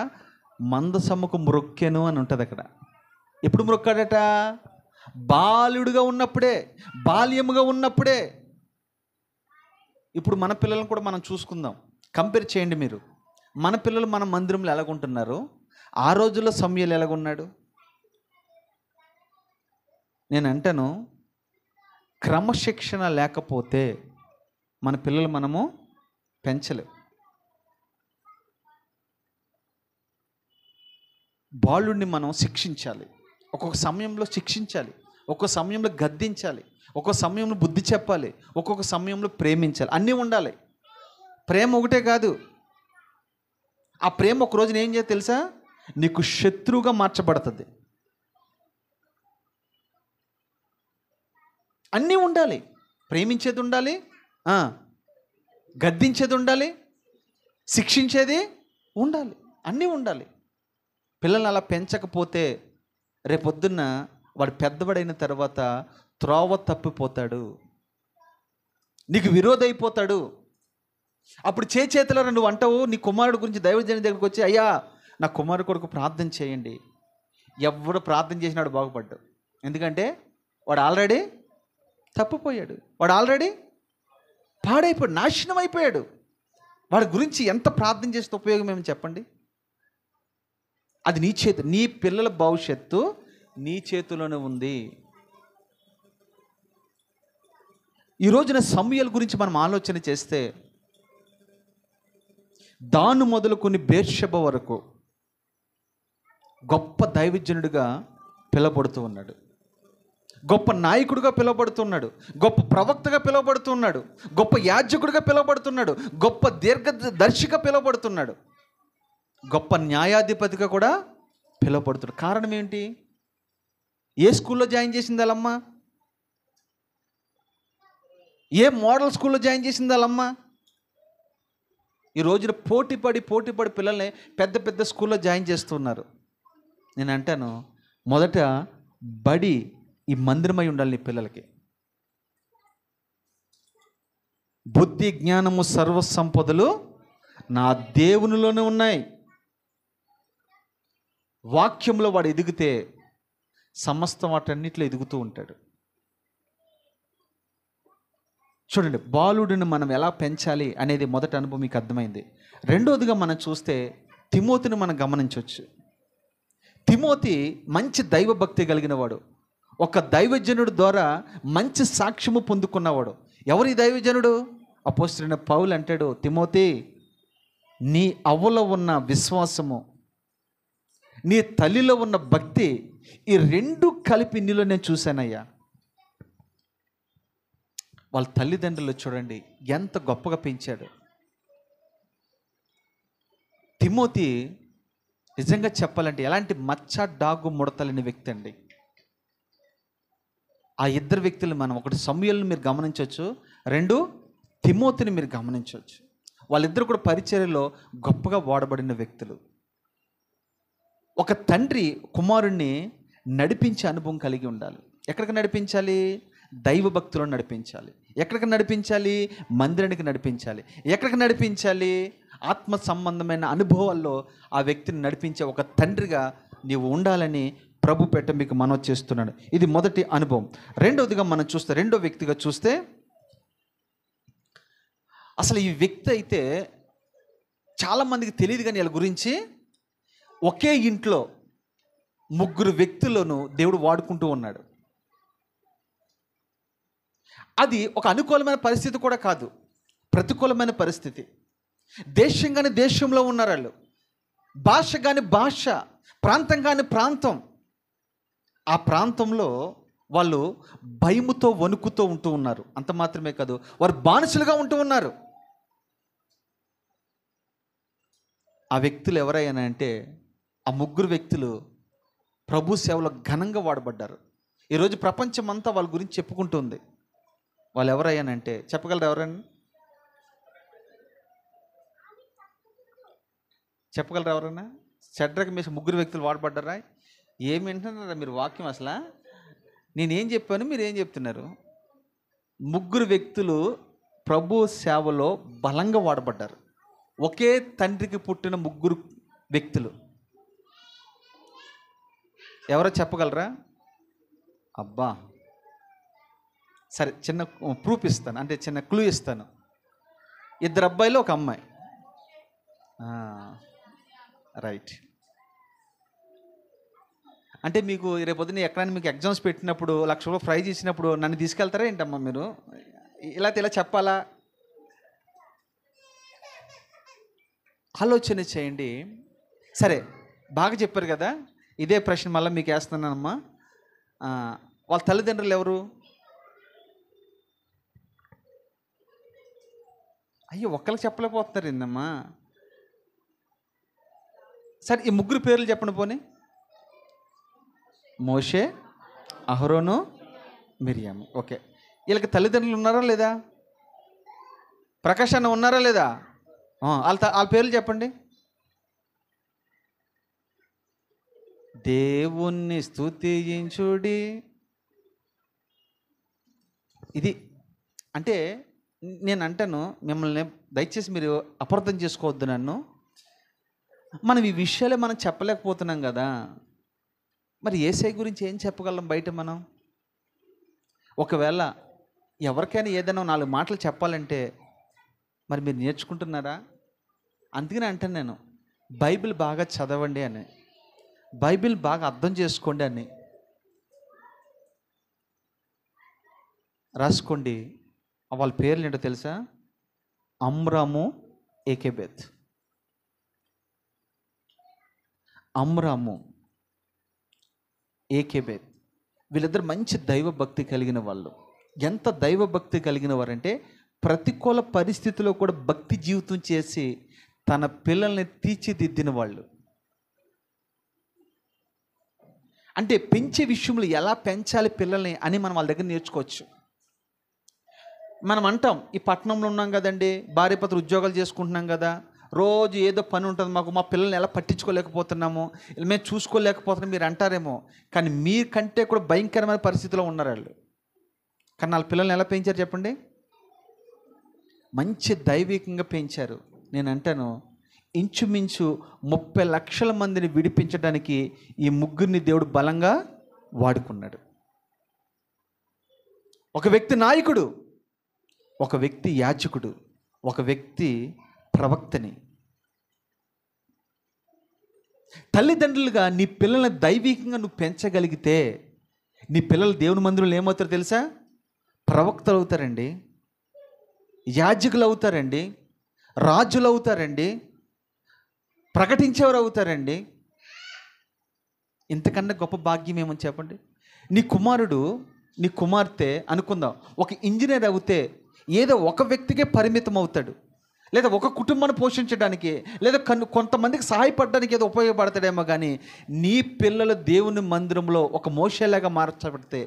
మందసముకు మ్రొక్కెను అని ఉంటుంది అక్కడ. ఎప్పుడు మ్రొక్కాడట? బాలుడుగా ఉన్నప్పుడే, బాల్యముగా ఉన్నప్పుడే. ఇప్పుడు మన పిల్లలను కూడా మనం చూసుకుందాం, కంపేర్ చేయండి మీరు. మన పిల్లలు మన మందిరంలో ఎలాగుంటున్నారు, ఆ రోజుల్లో సమూయేలు ఎలాగున్నాడు? నేను అంటాను, క్రమశిక్షణ లేకపోతే మన పిల్లలు మనము పెంచలేం. బాలుడిని మనం శిక్షించాలి, ఒక్కొక్క సమయంలో శిక్షించాలి, ఒక్కొక్క సమయంలో గద్దించాలి, ఒక్కొక్క సమయంలో బుద్ధి చెప్పాలి, ఒక్కొక్క సమయంలో ప్రేమించాలి. అన్నీ ఉండాలి. ప్రేమ ఒకటే కాదు. ఆ ప్రేమ ఒక రోజున ఏం చేయాలి తెలుసా? నీకు శత్రువుగా మార్చబడుతుంది. అన్నీ ఉండాలి. ప్రేమించేది ఉండాలి, గద్దించేది ఉండాలి, శిక్షించేది ఉండాలి, అన్నీ ఉండాలి. పిల్లల్ని అలా పెంచకపోతే రేపొద్దున్న వాడు పెద్దవాడైన తర్వాత త్రోవ తప్పిపోతాడు, నీకు విరోధైపోతాడు. అప్పుడు చేతిలో నువ్వు అంటావు, నీ కుమారుడు గురించి దైవజనుడి దగ్గరికి వచ్చి, అయ్యా నా కుమారుడు కొరకు ప్రార్థన చేయండి. ఎవడు ప్రార్థన చేసినాడు బాగుపడ్డాడు. ఎందుకంటే వాడు ఆల్రెడీ తప్పిపోయాడు, వాడు ఆల్రెడీ పాడైపోయాడు, నాశనం అయిపోయాడు. వాడి గురించి ఎంత ప్రార్థన చేస్తే ఉపయోగం ఏమని చెప్పండి? అది నీ చేతి, నీ పిల్లల భవిష్యత్తు నీ చేతిలోనే ఉంది. ఈ రోజున సమూయేలు గురించి మనం ఆలోచన చేస్తే, దాను మొదలుకొని బేర్షెబ వరకు గొప్ప దైవజనుడిగా పిలువబడుతూ ఉన్నాడు, గొప్ప నాయకుడిగా పిలువబడుతున్నాడు, గొప్ప ప్రవక్తగా పిలువబడుతున్నాడు, గొప్ప యాజకుడిగా పిలువబడుతున్నాడు, గొప్ప దీర్ఘదర్శిగా పిలువబడుతున్నాడు, గొప్ప న్యాయాధిపతిగా కూడా పిలువబడుతున్నాడు. కారణం ఏంటి? ఏ స్కూల్లో జాయిన్ చేసింది వాళ్ళమ్మ? ఏ మోడల్ స్కూల్లో జాయిన్ చేసింది వాళ్ళమ్మ? ఈ రోజున పోటీ పడి పిల్లల్ని పెద్ద పెద్ద స్కూల్లో జాయిన్ చేస్తున్నారు. నేను అంటాను, మొదట బడి ఈ మందిరమై ఉండాలి నీ పిల్లలకి. బుద్ధి జ్ఞానము సర్వ సంపదలు నా దేవునిలోనే ఉన్నాయి. వాక్యంలో వాడు ఎదిగితే సమస్త వాటన్నిటిలో ఎదుగుతూ ఉంటాడు. చూడండి, బాలుడిని మనం ఎలా పెంచాలి అనేది మొదటి అనుభవం మీకు అర్థమైంది. రెండోదిగా మనం చూస్తే తిమోతిని మనం గమనించవచ్చు. తిమోతి మంచి దైవభక్తి కలిగిన వాడు, ఒక దైవజనుడు ద్వారా మంచి సాక్ష్యము పొందుకున్నవాడు. ఎవరి దైవజనుడు? అపోస్తలుడైన పౌలు అంటాడు, తిమోతి, నీ అవ్వలో ఉన్న విశ్వాసము, నీ తల్లిలో ఉన్న భక్తి, ఈ రెండు కలిపి నీలో నేను చూశానయ్యా. వాళ్ళ తల్లిదండ్రులు చూడండి ఎంత గొప్పగా పెంచాడు. తిమోతి నిజంగా చెప్పాలంటే ఎలాంటి మచ్చ డాగు ముడతలేని వ్యక్తి అండి. ఆ ఇద్దరు వ్యక్తులు మనం, ఒకటి సమూయేలుని మీరు గమనించవచ్చు, రెండు తిమోతిని మీరు గమనించవచ్చు. వాళ్ళిద్దరు కూడా పరిచర్యలో గొప్పగా వాడబడిన వ్యక్తులు. ఒక తండ్రి కుమారుణ్ణి నడిపించే అనుభవం కలిగి ఉండాలి. ఎక్కడికి నడిపించాలి? దైవ భక్తులను నడిపించాలి. ఎక్కడికి నడిపించాలి? మందిరానికి నడిపించాలి. ఎక్కడికి నడిపించాలి? ఆత్మ సంబంధమైన అనుభవాల్లో ఆ వ్యక్తిని నడిపించే ఒక తండ్రిగా నీవు ఉండాలని ప్రభు పెట్ట మీకు మనవి చేస్తున్నాడు. ఇది మొదటి అనుభవం. రెండవదిగా మనం చూస్తే, రెండో వ్యక్తిగా చూస్తే, అసలు ఈ వ్యక్తి అయితే చాలామందికి తెలియదు కానీ వీళ్ళ గురించి, ఒకే ఇంట్లో ముగ్గురు వ్యక్తులను దేవుడు వాడుకుంటూ ఉన్నాడు. అది ఒక అనుకూలమైన పరిస్థితి కూడా కాదు, ప్రతికూలమైన పరిస్థితి. దేశం కానీ దేశంలో ఉన్నారు వాళ్ళు, భాష కానీ భాష, ప్రాంతం కానీ ప్రాంతం. ఆ ప్రాంతంలో వాళ్ళు భయముతో వణుకుతూ ఉంటూ ఉన్నారు. అంత మాత్రమే కాదు, వారు బానిసలుగా ఉంటూ ఉన్నారు. ఆ వ్యక్తులు ఎవరైనా అంటే, ఆ ముగ్గురు వ్యక్తులు ప్రభు సేవలో ఘనంగా వాడబడ్డారు. ఈరోజు ప్రపంచం అంతా వాళ్ళ గురించి చెప్పుకుంటుంది. వాళ్ళు ఎవరయ్యానంటే చెప్పగలరు? ఎవరైనా చెప్పగలరు? ఎవరైనా షడ్రక్ మేషక్ ముగ్గురు వ్యక్తులు వాడబడ్డారా? ఏమి వింటున్నారా మీరు వాక్యం? అసలు నేనేం చెప్పాను, మీరు ఏం చెప్తున్నారు? ముగ్గురు వ్యక్తులు ప్రభు సేవలో బలంగా వాడబడ్డారు. ఒకే తండ్రికి పుట్టిన ముగ్గురు వ్యక్తులు. ఎవరో చెప్పగలరా? అబ్బా, సరే, చిన్న ప్రూఫ్ ఇస్తాను, అంటే చిన్న క్లూ ఇస్తాను. ఇద్దరు అబ్బాయిలు, ఒక అమ్మాయి. రైట్. అంటే మీకు రేపొద్దున ఎక్కడైనా మీకు ఎగ్జామ్స్ పెట్టినప్పుడు ₹1,00,000 ప్రైజ్ ఇచ్చినప్పుడు నన్ను తీసుకెళ్తారా ఏంటమ్మా మీరు? ఇలా చెప్పాలా? ఆలోచన చేయండి. సరే, బాగా చెప్పారు కదా. ఇదే ప్రశ్న మళ్ళీ మీకు వేస్తున్నానమ్మా. వాళ్ళ తల్లిదండ్రులు ఎవరు? అయ్యో, ఒక్కరికి చెప్పలేకపోతున్నారు ఏందమ్మా? సరే, ఈ ముగ్గురు పేర్లు చెప్పండి పోనీ. మోషే, అహరోను, మిరియాము. ఓకే, వీళ్ళకి తల్లిదండ్రులు ఉన్నారా లేదా? ప్రకాష్ అన్న ఉన్నారా లేదా? వాళ్ళ పేర్లు చెప్పండి. దేవుణ్ణి స్తుతించుడి. ఇది అంటే నేను అంటాను, మిమ్మల్ని దయచేసి మీరు అపార్థం చేసుకోవద్దు నన్ను. మనం ఈ విషయాలే మనం చెప్పలేకపోతున్నాం కదా. మరి యేసయ్య గురించి ఏం చెప్పగలం బయట మనం? ఒకవేళ ఎవరికైనా ఏదైనా 4 మాటలు చెప్పాలంటే మరి మీరు నేర్చుకుంటున్నారా? అందుకనే అంటాను నేను, బైబిల్ బాగా చదవండి అని, బైబిల్ బాగా అర్థం చేసుకోండి అని. రాసుకోండి. వాళ్ళ పేర్లు ఏంటో తెలుసా? అమ్రాము, ఏకెబెత్. అమ్రాము, ఏకెబెత్, వీళ్ళిద్దరు మంచి దైవభక్తి కలిగిన వాళ్ళు. ఎంత దైవభక్తి కలిగిన వారంటే, ప్రతికూల పరిస్థితుల్లో కూడా భక్తి జీవితం చేసి తన పిల్లల్ని తీర్చిదిద్దిన వాళ్ళు. అంటే పెంచే విషయంలో ఎలా పెంచాలి పిల్లల్ని అని మనం వాళ్ళ దగ్గర నేర్చుకోవచ్చు. మనం అంటాం, ఈ పట్టణంలో ఉన్నాం కదండి, భార్యాభర్తలు ఉద్యోగాలు చేసుకుంటున్నాం కదా, రోజు ఏదో పని ఉంటుంది మాకు, మా పిల్లల్ని ఎలా పట్టించుకోలేకపోతున్నాము, మేము చూసుకోలేకపోతున్నాం మీరు అంటారేమో, కానీ మీకంటే కూడా భయంకరమైన పరిస్థితిలో ఉన్నారు వాళ్ళు. కానీ వాళ్ళ పిల్లల్ని ఎలా పెంచారు చెప్పండి? మంచి దైవికంగా పెంచారు. నేను అంటాను, ఇంచుమించు 30 లక్షల మందిని విడిపించడానికి ఈ ముగ్గురిని దేవుడు బలంగా వాడుకున్నాడు. ఒక వ్యక్తి నాయకుడు, ఒక వ్యక్తి యాజకుడు, ఒక వ్యక్తి ప్రవక్తని. తల్లిదండ్రులుగా నీ పిల్లల్ని దైవికంగా నువ్వు పెంచగలిగితే నీ పిల్లలు దేవుని మందిరంలో ఏమవుతారో తెలుసా? ప్రవక్తలు అవుతారండి, యాజకులు అవుతారండి, రాజులు అవుతారండి, ప్రకటించేవారు అవుతారండి. ఇంతకన్నా గొప్ప భాగ్యం ఏమని చెప్పండి? నీ కుమారుడు, నీ కుమార్తె అనుకుందాం, ఒక ఇంజనీర్ అవుతే ఏదో ఒక వ్యక్తికే పరిమితం అవుతాడు, లేదా ఒక కుటుంబాన్ని పోషించడానికి, లేదా కొంతమందికి సహాయపడడానికి ఏదో ఉపయోగపడతాడేమో. కానీ నీ పిల్లలు దేవుని మందిరంలో ఒక మోషేలాగా మార్చబడితే,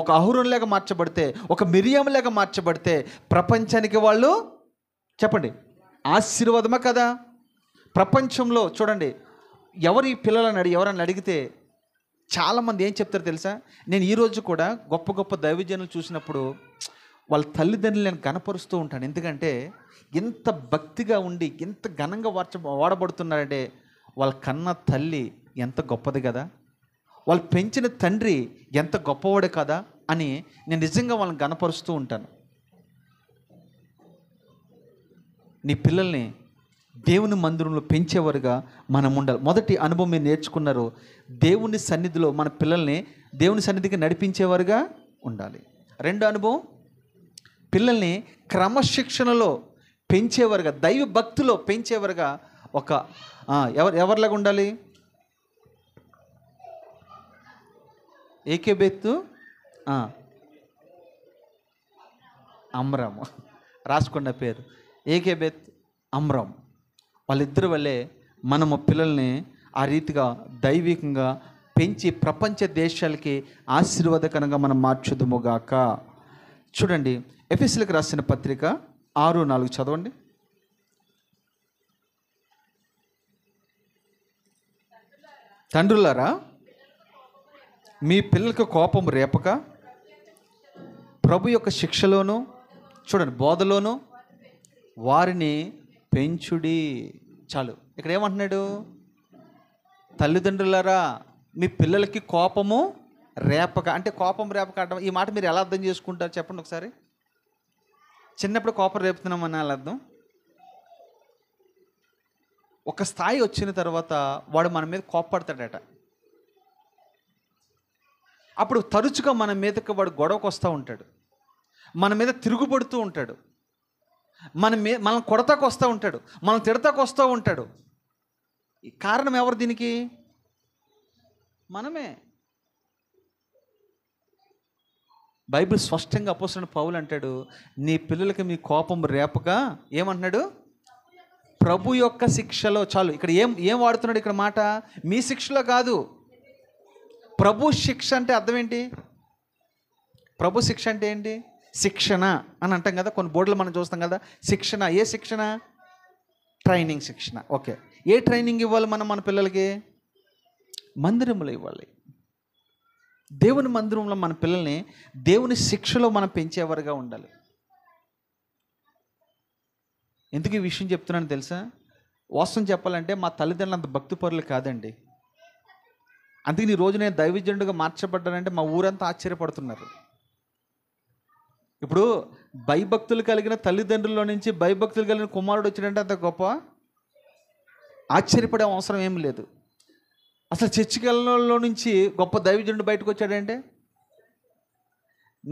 ఒక అహరోనులాగా మార్చబడితే, ఒక మిరియంలాగా మార్చబడితే ప్రపంచానికి వాళ్ళు చెప్పండి ఆశీర్వాదమా కదా? ప్రపంచంలో చూడండి, ఎవరి పిల్లలని ఎవరన్నా అడిగితే చాలామంది ఏం చెప్తారో తెలుసా? నేను ఈరోజు కూడా గొప్ప గొప్ప దైవజనులు చూసినప్పుడు వాళ్ళ తల్లిదండ్రులు నేను గణపరుస్తూ ఉంటాను. ఎందుకంటే ఎంత భక్తిగా ఉండి ఎంత ఘనంగా వాడబడుతున్నారంటే వాళ్ళ కన్న తల్లి ఎంత గొప్పది కదా, వాళ్ళు పెంచిన తండ్రి ఎంత గొప్పవాడు కదా అని నేను నిజంగా వాళ్ళని గణపరుస్తూ ఉంటాను. నీ పిల్లల్ని దేవుని మందిరంలో పెంచేవారుగా మనం ఉండాలి. మొదటి అనుభవం మీరు నేర్చుకున్నారు, దేవుని సన్నిధిలో మన పిల్లల్ని దేవుని సన్నిధికి నడిపించేవారుగా ఉండాలి. రెండో అనుభవం, పిల్లల్ని క్రమశిక్షణలో పెంచేవారుగా, దైవ భక్తిలో పెంచేవారుగా ఒక ఎవరిలాగా ఉండాలి? ఏకేబెత్తు అమ్రాము, రాసుకున్న పేరు ఏకేబెత్ అమ్రామ్. వాళ్ళిద్దరి వల్లే మనము పిల్లల్ని ఆ రీతిగా దైవికంగా పెంచి ప్రపంచ దేశాలకి ఆశీర్వాదకరంగా మనం మార్చుదుముగాక. చూడండి, ఎఫెసీయులకు రాసిన పత్రిక 6:4 చదవండి. తండ్రులారా, మీ పిల్లలకు కోపం రేపక ప్రభు యొక్క శిక్షలోను, చూడండి బోధలోను వారిని పెంచుడి. చాలు, ఇక్కడ ఏమంటున్నాడు? తల్లిదండ్రులారా మీ పిల్లలకి కోపము రేపక. అంటే కోపం రేపక అంటే ఈ మాట మీరు ఎలా అర్థం చేసుకుంటారు చెప్పండి ఒకసారి. చిన్నప్పుడు కోపం రేపుతున్నామని అలా అర్థం. ఒక స్థాయి వచ్చిన తర్వాత వాడు మన మీద కోపపడతాడట. అప్పుడు తరచుగా మన మీదకి వాడు గొడవకు వస్తూ ఉంటాడు, మన మీద తిరుగుబడుతూ ఉంటాడు, మనం కొడతాకు వస్తూ ఉంటాడు, మనం తిడతాకు వస్తూ ఉంటాడు. కారణం ఎవరు దీనికి? మనమే. బైబిల్ స్పష్టంగా అపోస్తలుడైన పౌలు అంటాడు, నీ పిల్లలకి మీ కోపం రేపక ఏమంటున్నాడు? ప్రభు యొక్క శిక్షలో. చాలు, ఇక్కడ ఏం వాడుతున్నాడు ఇక్కడ మాట? మీ శిక్షలో కాదు, ప్రభు శిక్ష. అంటే అర్థం ఏంటి? ప్రభు శిక్ష అంటే ఏంటి? శిక్షణ అని అంటాం కదా, కొన్ని బోర్డులు మనం చూస్తాం కదా. శిక్షణ, ఏ శిక్షణ? ట్రైనింగ్ శిక్షణ. ఓకే, ఏ ట్రైనింగ్ ఇవ్వాలి మనం మన పిల్లలకి? మందిరంలో ఇవ్వాలి. దేవుని మందిరంలో మన పిల్లల్ని దేవుని శిక్షలో మనం పెంచేవారుగా ఉండాలి. ఎందుకు ఈ విషయం చెప్తున్నాను తెలుసా? వాస్తవం చెప్పాలంటే మా తల్లిదండ్రులు అంత భక్తిపరులు కాదండి. అందుకని ఈ రోజు నేను దైవజనుడిగా మార్చబడ్డానంటే మా ఊరంతా ఆశ్చర్యపడుతున్నారు. ఇప్పుడు భయభక్తులు కలిగిన తల్లిదండ్రుల్లో నుంచి భయభక్తులు కలిగిన కుమారుడు వచ్చినంటే అంత గొప్ప ఆశ్చర్యపడే అవసరం ఏమి లేదు. అసలు చర్చికల్లో నుంచి గొప్ప దైవజనుడు బయటకు వచ్చాడంటే,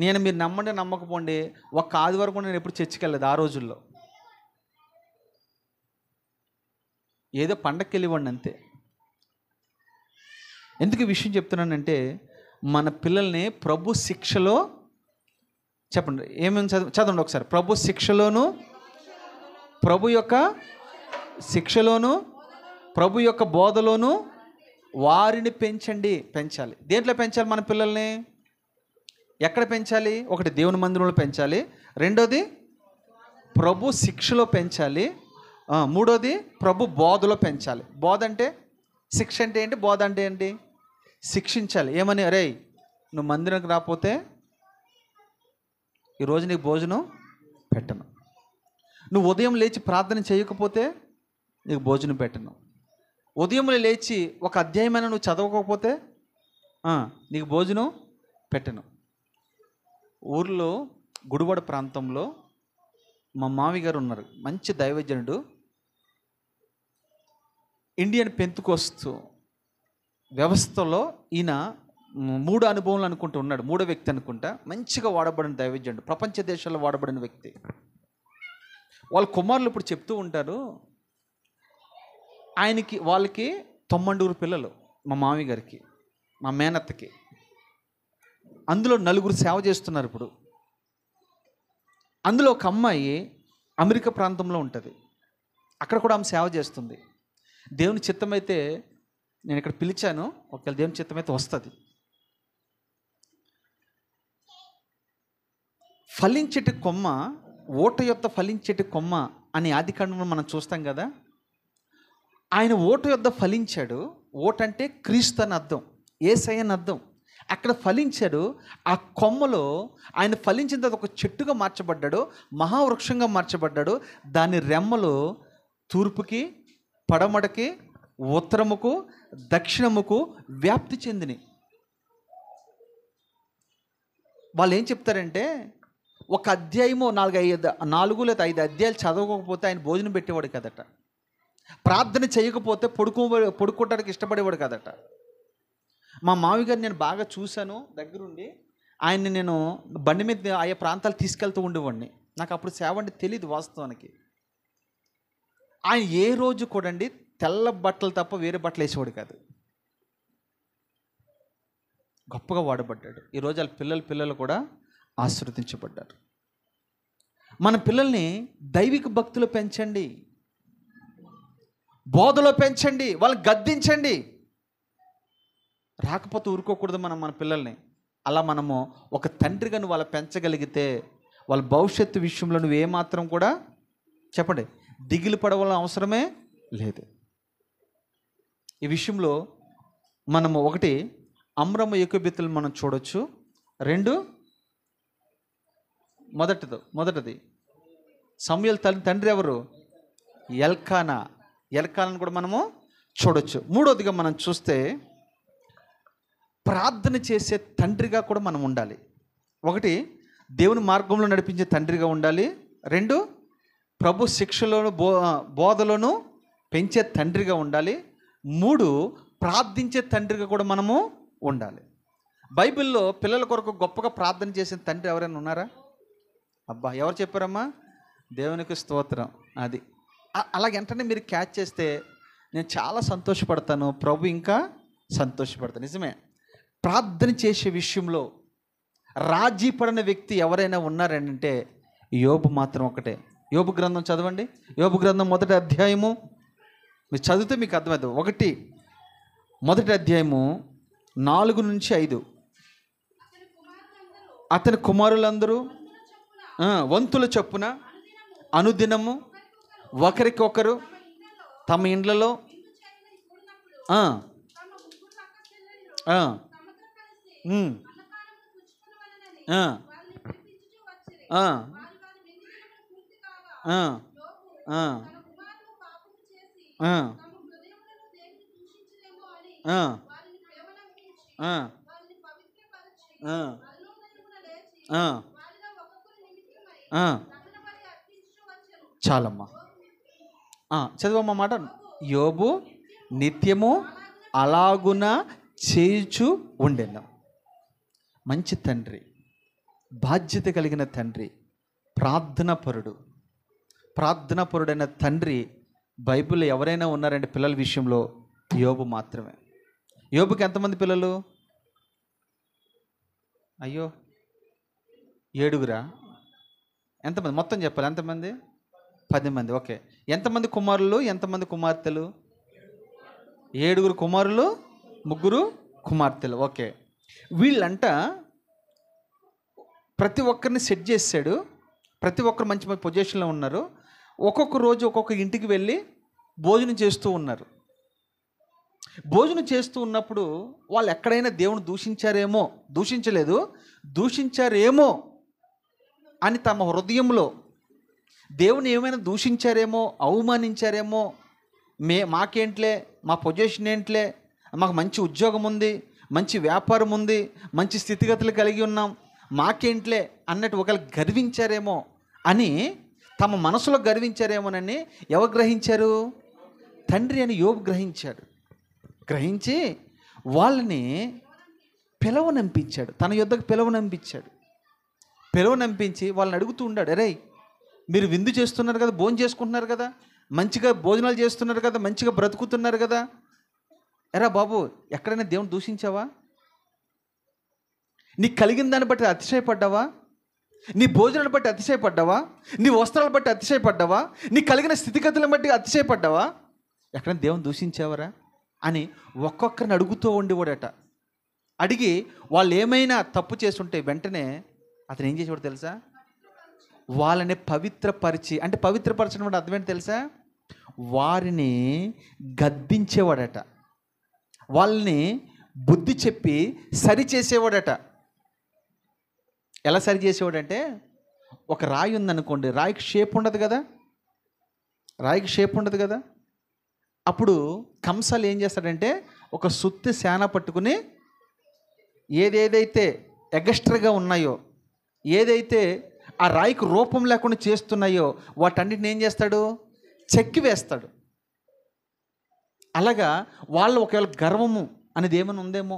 మీరు నమ్మండి నమ్మకపోండి, ఒక్క ఆదివారం కూడా నేను ఎప్పుడు చర్చికి వెళ్ళలేదు ఆ రోజుల్లో. ఏదో పండగకి వెళ్ళివ్వండి అంతే. ఎందుకు ఈ విషయం చెప్తున్నానంటే, మన పిల్లల్ని ప్రభు శిక్షలో, చెప్పండి ఏమేమి చదవండి ఒకసారి. ప్రభు శిక్షలోను, ప్రభు యొక్క శిక్షలోను, ప్రభు యొక్క బోధలోను వారిని పెంచాలి. దేంట్లో పెంచాలి మన పిల్లల్ని? ఎక్కడ పెంచాలి? ఒకటి దేవుని మందిరంలో పెంచాలి, రెండోది ప్రభు శిక్షలో పెంచాలి, మూడోది ప్రభు బోధలో పెంచాలి. బోధ అంటే శిక్ష అంటే ఏంటి? బోధ అంటే ఏంటి? శిక్షించాలి. ఏమని? అరే నువ్వు మందిరానికి రాకపోతే ఈరోజు నీకు భోజనం పెట్టను, నువ్వు ఉదయం లేచి ప్రార్థన చేయకపోతే నీకు భోజనం పెట్టను, ఉదయంలో లేచి ఒక అధ్యాయమైన నువ్వు చదవకపోతే నీకు భోజనం పెట్టను. ఊర్లో గుడివాడ ప్రాంతంలో మా మావి గారు ఉన్నారు, మంచి దైవజనుడు. ఇండియన్ పెంతుకోస్తు వ్యవస్థలో ఈయన 3 అనుభవాలు అనుకుంటూ ఉన్నాడు, 3వ వ్యక్తి అనుకుంటా. మంచిగా వాడబడిన దైవజనుడు, ప్రపంచ దేశాల్లో వాడబడిన వ్యక్తి. వాళ్ళ కుమారులు ఇప్పుడు చెప్తూ ఉంటారు, వాళ్ళకి 90 పిల్లలు, మా మావి గారికి, మా మేనత్తకి. అందులో 4 సేవ చేస్తున్నారు ఇప్పుడు. అందులో ఒక అమ్మాయి అమెరికా ప్రాంతంలో ఉంటుంది, అక్కడ కూడా ఆమె సేవ చేస్తుంది. దేవుని చిత్తమైతే నేను ఇక్కడ పిలిచాను, ఒకవేళ దేవుని చిత్తమైతే వస్తుంది. ఫలించేటి కొమ్మ, ఓట యొద్ద ఫలించేటి కొమ్మ అని ఆదికాండంలో మనం చూస్తాం కదా. ఆయన ఓట యొద్ద ఫలించాడు. ఓట అంటే క్రీస్తు అని అర్థం, యేసయ్య అని అర్థం. అక్కడ ఫలించాడు. ఆ కొమ్మలో ఆయన ఫలించిన తర్వాత ఒక చెట్టుగా మార్చబడ్డాడు, మహావృక్షంగా మార్చబడ్డాడు. దాని రెమ్మలు తూర్పుకి, పడమటకి, ఉత్తరముకు, దక్షిణముకు వ్యాప్తి చెందిని. వాళ్ళు ఏం చెప్తారంటే, ఒక అధ్యాయము 4 లేదా 5 అధ్యాయాలు చదవకపోతే ఆయన భోజనం పెట్టేవాడు కదట. ప్రార్థన చేయకపోతే పడుకోవడానికి ఇష్టపడేవాడు కదట. మా మావి గారిని నేను బాగా చూశాను దగ్గరుండి. ఆయన్ని నేను బండి మీద ఆయా ప్రాంతాలు తీసుకెళ్తూ ఉండేవాడిని. నాకు అప్పుడు సేవ అంటే తెలియదు వాస్తవానికి. ఆయన ఏ రోజు కూడా తెల్ల బట్టలు తప్ప వేరే బట్టలు వేసేవాడు కాదు. గొప్పగా వాడబడ్డాడు. ఈరోజు వాళ్ళ పిల్లలు కూడా ఆశీర్వదించబడ్డారు. మన పిల్లల్ని దైవిక భక్తిలో పెంచండి, బోధలో పెంచండి, వాళ్ళని గద్దించండి. రాకపోతే ఊరుకోకూడదు మన పిల్లల్ని. అలా మనము ఒక తండ్రిగా నువ్వు వాళ్ళ పెంచగలిగితే వాళ్ళ భవిష్యత్తు విషయంలో నువ్వు ఏమాత్రం కూడా చెప్పండి దిగులు పడవలసిన అవసరమే లేదు. ఈ విషయంలో మనము 1 అమ్రము యోకోబెతులు మనం చూడొచ్చు. 2 మొదటిది సమూయేలు తండ్రి ఎవరు? ఎల్కానాను కూడా మనము చూడొచ్చు. 3వదిగా మనం చూస్తే ప్రార్థన చేసే తండ్రిగా కూడా మనం ఉండాలి. 1 దేవుని మార్గంలో నడిపించే తండ్రిగా ఉండాలి. 2 ప్రభు శిక్షలోను బోధలోను పెంచే తండ్రిగా ఉండాలి. 3 ప్రార్థించే తండ్రిగా కూడా మనము ఉండాలి. బైబిల్లో పిల్లల కొరకు గొప్పగా ప్రార్థన చేసిన తండ్రి ఎవరైనా ఉన్నారా? అబ్బా, ఎవరు చెప్పారమ్మా? దేవునికి స్తోత్రం. అది అలాగే వెంటనే మీరు క్యాచ్ చేస్తే నేను చాలా సంతోషపడతాను, ప్రభు ఇంకా సంతోషపడతాను. నిజమే. ప్రార్థన చేసే విషయంలో రాజీ పడిన వ్యక్తి ఎవరైనా ఉన్నారంటే యోబు మాత్రం ఒకటే. యోబు గ్రంథం చదవండి. యోబు గ్రంథం 1వ అధ్యాయము మీరు చదివితే మీకు అర్థమవుతుంది. 1 మొదటి అధ్యాయము 4 నుంచి 5. అతని కుమారులందరూ వంతుల చొప్పున అనుదినము ఒకరికొకరు తమ ఇండ్లలో చాలమ్మా, చదివమ్మా మాట. యోబు నిత్యము అలాగున చేయుచు ఉండెను. మంచి తండ్రి, బాధ్యత కలిగిన తండ్రి, ప్రార్థనాపరుడైన తండ్రి బైబిల్లో ఎవరైనా ఉన్నారంటే పిల్లల విషయంలో యోబు మాత్రమే. యోబుకి ఎంతమంది పిల్లలు? అయ్యో 7. ఎంతమంది మొత్తం చెప్పాలి? ఎంతమంది? 10 మంది. ఓకే. ఎంతమంది కుమారులు, ఎంతమంది కుమార్తెలు? 7 కుమారులు, 3 కుమార్తెలు. ఓకే. వీళ్ళంట ప్రతి ఒక్కరిని సెట్ చేశాడు. ప్రతి ఒక్కరు మంచి మంచి పొజిషన్లో ఉన్నారు. ఒక్కొక్క రోజు ఒక్కొక్క ఇంటికి వెళ్ళి భోజనం చేస్తూ ఉన్నారు. భోజనం చేస్తూ ఉన్నప్పుడు వాళ్ళు ఎక్కడైనా దేవుని దూషించారేమో అని తమ హృదయంలో దేవుని ఏమైనా దూషించారేమో, అవమానించారేమో, మాకేంట్లే, మా పొజిషన్ ఏంట్లే, మాకు మంచి ఉద్యోగం ఉంది, మంచి వ్యాపారం ఉంది, మంచి స్థితిగతులు కలిగి ఉన్నాం, మాకేంట్లే అన్నట్టు ఒకవేళ గర్వించారేమో అని తమ మనసులో గర్వించారేమోనని ఎవరు గ్రహించారు? తండ్రి అని యోబు గ్రహించాడు. గ్రహించి వాళ్ళని పిలవనంపించాడు, తన యొద్దకు పిలవనంపించి వాళ్ళని అడుగుతూ ఉన్నాడు, అరే మీరు విందు చేస్తున్నారు కదా, భోజనం చేసుకుంటున్నారు కదా, మంచిగా భోజనాలు చేస్తున్నారు కదా, మంచిగా బ్రతుకుతున్నారు కదా, ఎరా బాబు ఎక్కడైనా దేవుని దూషించావా? నీకు కలిగిన దాన్ని బట్టి అతిశయపడ్డావా? నీ భోజనాన్ని బట్టి అతిశయపడ్డావా? నీ వస్త్రాలు బట్టి అతిశయపడ్డావా? నీ కలిగిన స్థితిగతులను బట్టి అతిశయపడ్డావా? ఎక్కడైనా దేవుని దూషించావరా అని ఒక్కొక్కరిని అడుగుతూ ఉండేవాడట. అడిగి వాళ్ళు ఏమైనా తప్పు చేస్తుంటే వెంటనే అతను ఏం చేసేవాడు తెలుసా? వాళ్ళని పవిత్రపరిచి, అంటే పవిత్రపరచడం అంటే అర్థమేంటి తెలుసా? వారిని గద్దించేవాడట, వాళ్ళని బుద్ధి చెప్పి సరి చేసేవాడట. ఎలా సరి చేసేవాడంటే, ఒక రాయి ఉందనుకోండి, రాయికి షేప్ ఉండదు కదా, అప్పుడు కంసాలు ఏం చేస్తాడంటే ఒక సుత్తి శాన పట్టుకుని ఏదేదైతే ఎగస్ట్రాగా ఉన్నాయో, ఏదైతే ఆ రాయికి రూపం లేకుండా చేస్తున్నాయో వాటన్నిటిని ఏం చేస్తాడు? చెక్కి వేస్తాడు. అలాగా వాళ్ళు ఒకవేళ గర్వము అనేది ఏమైనా ఉందేమో,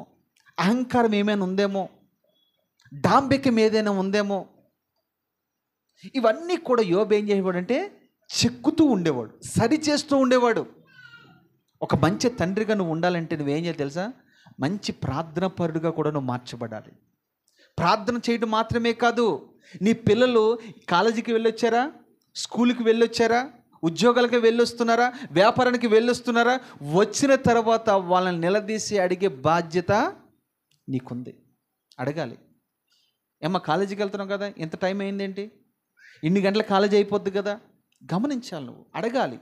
అహంకారం ఏమైనా ఉందేమో, డాంబికం ఏదైనా ఉందేమో, ఇవన్నీ కూడా యోబు ఏం చేసేవాడంటే చెక్కుతూ ఉండేవాడు, సరి చేస్తూ ఉండేవాడు. ఒక మంచి తండ్రిగా నువ్వు ఉండాలంటే నువ్వేం చేయాలి తెలుసా? మంచి ప్రార్థన పరుడుగా కూడా నువ్వు మార్చబడాలి. ప్రార్థన చేయడం మాత్రమే కాదు, నీ పిల్లలు కాలేజీకి వెళ్ళొచ్చారా, స్కూల్కి వెళ్ళొచ్చారా, ఉద్యోగాలకి వెళ్ళొస్తున్నారా, వ్యాపారానికి వెళ్ళొస్తున్నారా, వచ్చిన తర్వాత వాళ్ళని నిలదీసి అడిగే బాధ్యత నీకుంది. అడగాలి, ఏమ్మా కాలేజీకి వెళ్తున్నావు కదా, ఎంత టైం అయిందేంటి, ఇన్ని గంటల కాలేజీ అయిపోద్ది కదా, గమనించాలి. నువ్వు అడగాలి.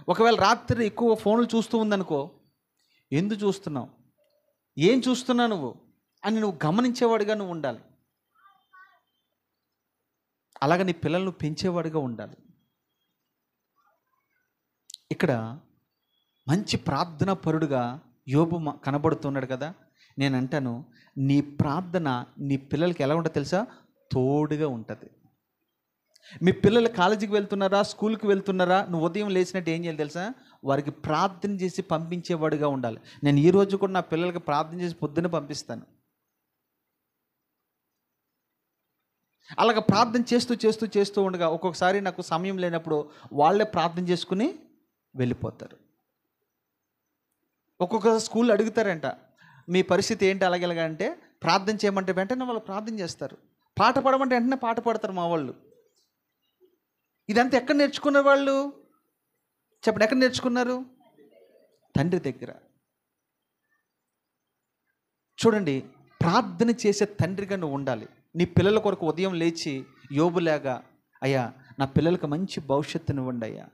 ఒకవేళ రాత్రి ఎక్కువ ఫోన్లు చూస్తూ ఉందనుకో, ఎందుకు చూస్తున్నావు, ఏం చూస్తున్నావు నువ్వు అని నువ్వు గమనించేవాడిగా నువ్వు ఉండాలి. అలాగే నీ పిల్లలను పెంచేవాడిగా ఉండాలి. ఇక్కడ మంచి ప్రార్థన పరుడుగా యోబు కనబడుతున్నాడు కదా. నేను అంటాను, నీ ప్రార్థన నీ పిల్లలకి ఎలా ఉంటుందో తెలుసా? తోడుగా ఉంటుంది. మీ పిల్లలు కాలేజీకి వెళ్తున్నారా, స్కూల్కి వెళ్తున్నారా, నువ్వు ఉదయం లేచినట్టు ఏం చేయాలి తెలుసా? వారికి ప్రార్థన చేసి పంపించేవాడుగా ఉండాలి. నేను ఈరోజు కూడా నా పిల్లలకి ప్రార్థన చేసి పొద్దున్న పంపిస్తాను. అలాగ ప్రార్థన చేస్తూ ఉండగా ఒక్కొక్కసారి నాకు సమయం లేనప్పుడు వాళ్ళే ప్రార్థన చేసుకుని వెళ్ళిపోతారు. ఒక్కొక్కసారి స్కూల్ అడుగుతారంట, మీ పరిస్థితి ఏంటి అలాగేలాగా అంటే, ప్రార్థన చేయమంటే వెంటనే వాళ్ళు ప్రార్థన చేస్తారు, పాట పాడమంటే వెంటనే పాట పాడతారు మా వాళ్ళు. ఇదంతా ఎక్కడ నేర్చుకున్నారు వాళ్ళు? చెప్పండి, ఎక్కడ నేర్చుకున్నారు? తండ్రి దగ్గర. చూడండి, ప్రార్థన చేసే తండ్రిగా నువ్వు ఉండాలి. నీ పిల్లల కొరకు ఉదయం లేచి యోబులాగా, అయ్యా నా పిల్లలకు మంచి భవిష్యత్తునివ్వండి అయ్యా,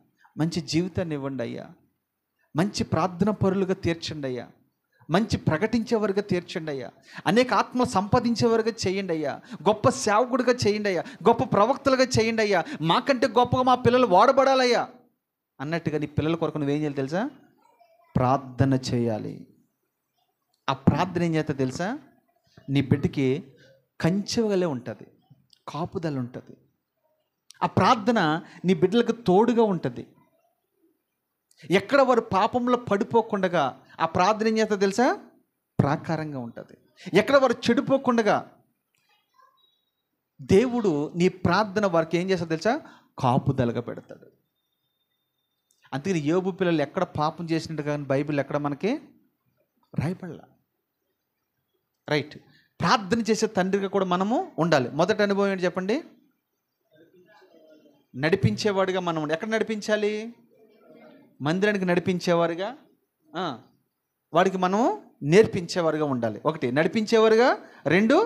మంచి జీవితాన్ని ఇవ్వండి అయ్యా, మంచి ప్రార్థన పరులుగా తీర్చండి అయ్యా, మంచి ప్రకటించేవారుగా తీర్చండి అయ్యా, అనేక ఆత్మ సంపాదించేవారుగా చేయండి అయ్యా, గొప్ప సేవకుడిగా చేయండి అయ్యా, గొప్ప ప్రవక్తలుగా చేయండి అయ్యా, మాకంటే గొప్పగా మా పిల్లలు వాడబడాలయ్యా అన్నట్టుగా నీ పిల్లల కొరకు నువ్వేం చేయాలి తెలుసా? ప్రార్థన చేయాలి. ఆ ప్రార్థన ఏం చేస్తా తెలుసా? నీ బిడ్డకి కంచెవలే ఉంటుంది, కాపుదల ఉంటుంది. ఆ ప్రార్థన నీ బిడ్డలకు తోడుగా ఉంటుంది. ఎక్కడ వారు పాపంలో పడిపోకుండా ఆ ప్రార్థన ఏం చేస్తా తెలుసా? ప్రాకారంగా ఉంటుంది. ఎక్కడ వారు చెడిపోకుండా దేవుడు నీ ప్రార్థన వారికి ఏం చేస్తా తెలుసా? కాపుదలగా పెడతాడు. అందుకని యోబు పిల్లలు ఎక్కడ పాపం చేసినట్టు కానీ బైబిల్ ఎక్కడ మనకి రాయపడలా. రైట్, ప్రార్థన చేసే తండ్రిగా కూడా మనము ఉండాలి. మొదటి అనుభవం ఏంటి చెప్పండి? నడిపించేవాడిగా మనం ఎక్కడ నడిపించాలి? మందిరానికి నడిపించేవారుగా, వాడికి మనము నేర్పించేవారుగా ఉండాలి. ఒకటి నడిపించేవారుగా, రెండు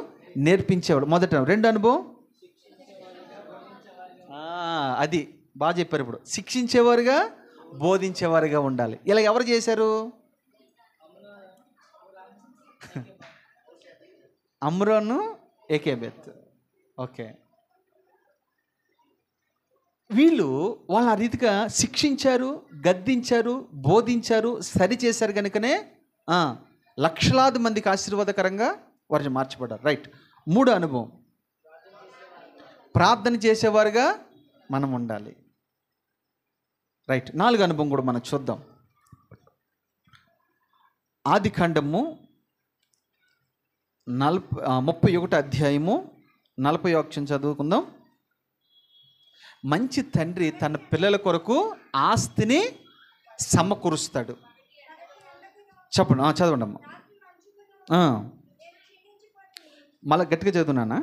నేర్పించేవాడు. మొదట రెండు అనుభవం అది బాగా చెప్పారు. ఇప్పుడు శిక్షించేవారుగా బోధించేవారుగా ఉండాలి. ఇలా ఎవరు చేశారు? అమ్రోను, ఏకేబెత్. ఓకే, వీళ్ళు వాళ్ళ రీతిగా శిక్షించారు, గద్దించారు, బోధించారు, సరిచేశారు. కనుకనే లక్షలాది మందికి ఆశీర్వాదకరంగా వారిని మార్చబడ్డారు. రైట్. 3 అనుభవం, ప్రార్థన చేసేవారుగా మనం ఉండాలి. రైట్. 4 అనుభవం కూడా మనం చూద్దాం. ఆదికాండము 31 అధ్యాయము 40 వాక్యం చదువుకుందాం. మంచి తండ్రి తన పిల్లల కొరకు ఆస్తిని సమకూరుస్తాడు. చెప్పండి, చదవండి అమ్మ. మళ్ళీ గట్టిగా చదువునానా.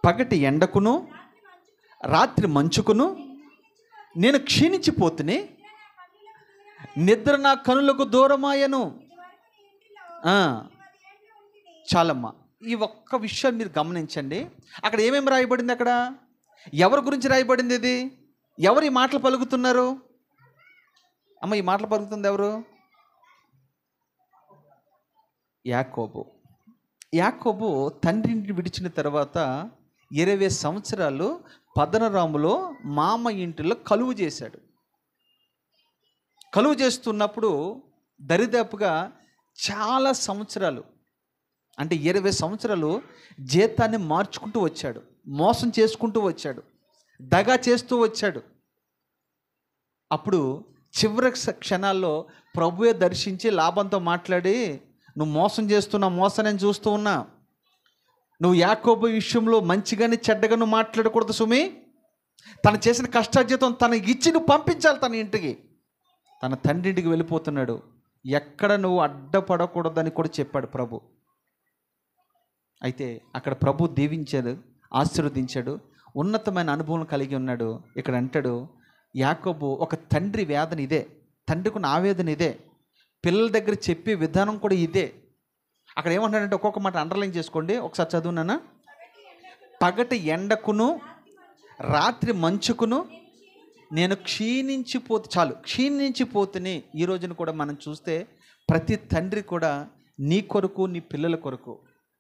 పగటి ఎండకును రాత్రి మంచుకును నేను క్షీణించిపోతుని, నిద్ర నా కనులకు దూరమాయను. చాలమ్మా, ఈ ఒక్క విషయం మీరు గమనించండి. అక్కడ ఏమేమి రాయబడింది? అక్కడ ఎవరి గురించి రాయబడింది? ఇది ఎవరు ఈ మాటలు పలుకుతున్నారు? అమ్మ, ఈ మాటలు పలుకుతుంది ఎవరు? యాకోబు. యాకోబు తండ్రిని విడిచిన తర్వాత 20 సంవత్సరాలు పదనరాములో మామ ఇంటిలో కలువు చేశాడు. కలువు చేస్తున్నప్పుడు దరిదాపుగా చాలా సంవత్సరాలు, అంటే 20 సంవత్సరాలు జీతాన్ని మార్చుకుంటూ వచ్చాడు, మోసం చేసుకుంటూ వచ్చాడు, దగా చేస్తూ వచ్చాడు. అప్పుడు చివరి క్షణాల్లో ప్రభువే దర్శించి లాభంతో మాట్లాడి, నువ్వు మోసం చేస్తున్నా, మోసం నేను చూస్తూ ఉన్నా, నువ్వు యాకోబు విషయంలో మంచిగానే చెడ్డగాను మాట్లాడకూడదు సుమి. తను చేసిన కష్టార్జితం తనకి ఇచ్చి నువ్వు పంపించాలి తన ఇంటికి. తన తండ్రి ఇంటికి వెళ్ళిపోతున్నాడు. ఎక్కడ నువ్వు అడ్డపడకూడదని కూడా చెప్పాడు ప్రభు. అయితే అక్కడ ప్రభు దీవించాడు, ఆశీర్వదించాడు, ఉన్నతమైన అనుభవం కలిగి ఉన్నాడు. ఇక్కడ అంటాడు యాకోబు, ఒక తండ్రి వేదన ఇదే, తండ్రికి ఉన్న ఆవేదన ఇదే, పిల్లల దగ్గర చెప్పే విధానం కూడా ఇదే. అక్కడ ఏమంటాడంటే, ఒక్కొక్క మాట అండర్లైన్ చేసుకోండి, ఒకసారి చదువునానా. పగటి ఎండకును రాత్రి మంచుకును నేను క్షీణించిపోతుని. ఈ రోజున కూడా మనం చూస్తే ప్రతి తండ్రి కూడా నీ కొరకు, నీ పిల్లల కొరకు,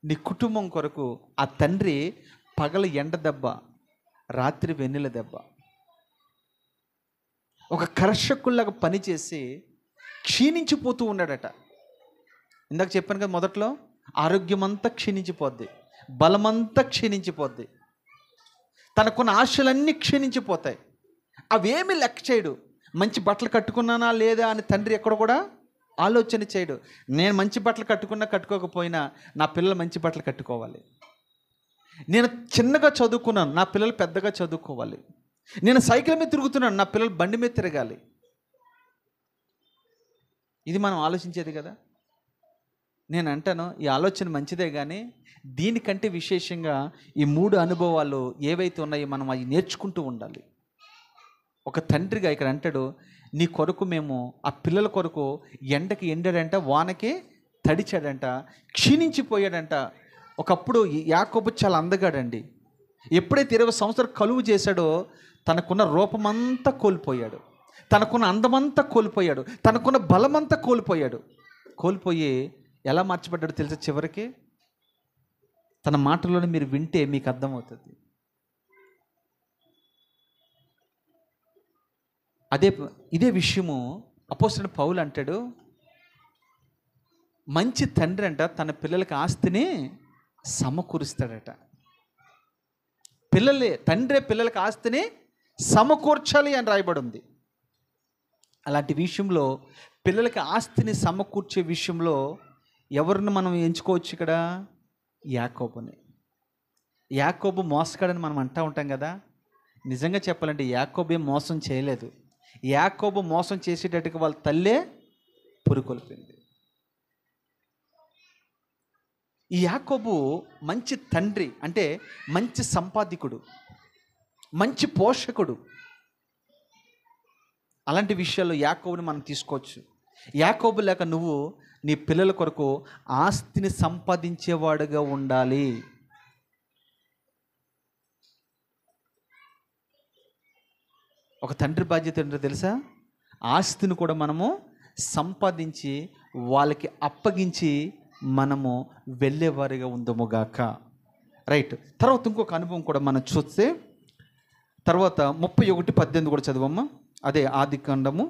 నీ కుటుంబం కొరకు ఆ తండ్రి పగల ఎండ దెబ్బ, రాత్రి వెన్నెల దెబ్బ, ఒక కర్షకుల్లాగా పనిచేసి క్షీణించిపోతూ ఉన్నాడట. ఇందాక చెప్పాను కదా మొదట్లో, ఆరోగ్యం అంతా క్షీణించిపోద్ది, బలమంతా క్షీణించిపోద్ది, తనకున్న ఆశలన్నీ క్షీణించిపోతాయి. అవేమీ లెక్క చేయడు. మంచి బట్టలు కట్టుకున్నానా లేదా అని తండ్రి ఎక్కడ కూడా ఆలోచన చేయడు. నేను మంచి బట్టలు కట్టుకున్నా కట్టుకోకపోయినా నా పిల్లలు మంచి బట్టలు కట్టుకోవాలి. నేను చిన్నగా చదువుకున్నాను, నా పిల్లలు పెద్దగా చదువుకోవాలి. నేను సైకిల్ మీద తిరుగుతున్నాను, నా పిల్లలు బండి మీద తిరగాలి. ఇది మనం ఆలోచించేది కదా. నేను అంటాను, ఈ ఆలోచన మంచిదే, కానీ దీనికంటే విశేషంగా ఈ 3 అనుభవాలు ఏవైతే ఉన్నాయో మనం అవి నేర్చుకుంటూ ఉండాలి. ఒక తండ్రిగా ఇక్కడ అంటాడు, నీ కొరకు మేము ఆ పిల్లల కొరకు ఎండకి ఎండాడంట, వానకి తడిచాడంట, క్షీణించిపోయాడంట. ఒకప్పుడు యాకోబు చాలా అందగాడండి. ఎప్పుడైతే 20 సంవత్సరాలు కలువు చేశాడో తనకున్న రూపమంతా కోల్పోయాడు, తనకున్న అందమంతా కోల్పోయాడు, తనకున్న బలమంతా కోల్పోయాడు. కోల్పోయి ఎలా మార్చబడ్డాడు తెలుసా? చివరికి తన మాటల్లోనే మీరు వింటే మీకు అర్థమవుతుంది. ఇదే విషయము అపోస్తలుడైన పౌలు అంటాడు, మంచి తండ్రి అంట తన పిల్లలకి ఆస్తిని సమకూరుస్తాడట. తండ్రి పిల్లలకి ఆస్తిని సమకూర్చాలి అని రాయబడి ఉంది. అలాంటి విషయంలో పిల్లలకి ఆస్తిని సమకూర్చే విషయంలో ఎవరిని మనం ఎంచుకోవచ్చు? ఇక్కడ యాకోబుని. యాకోబు మోసగాడని మనం అంటూ ఉంటాం కదా. నిజంగా చెప్పాలంటే యాకోబు ఏం మోసం చేయలేదు. యాకోబు మోసం చేసేటట్టుగా వాళ్ళ తల్లే పురుకొల్పింది. ఈ యాకోబు మంచి తండ్రి, అంటే మంచి సంపాదికుడు, మంచి పోషకుడు. అలాంటి విషయాల్లో యాకోబుని మనం తీసుకోవచ్చు. యాకోబు లేక నువ్వు నీ పిల్లల కొరకు ఆస్తిని సంపాదించేవాడుగా ఉండాలి. ఒక తండ్రి బాధ్యత ఏంటో తెలుసా? ఆస్తిని కూడా మనము సంపాదించి వాళ్ళకి అప్పగించి మనము వెళ్ళేవారిగా ఉందముగాక. రైట్. తర్వాత ఇంకొక అనుభవం కూడా మనం చూస్తే, తర్వాత 31:18 కూడా చదవమ్మా. అదే ఆదికాండము.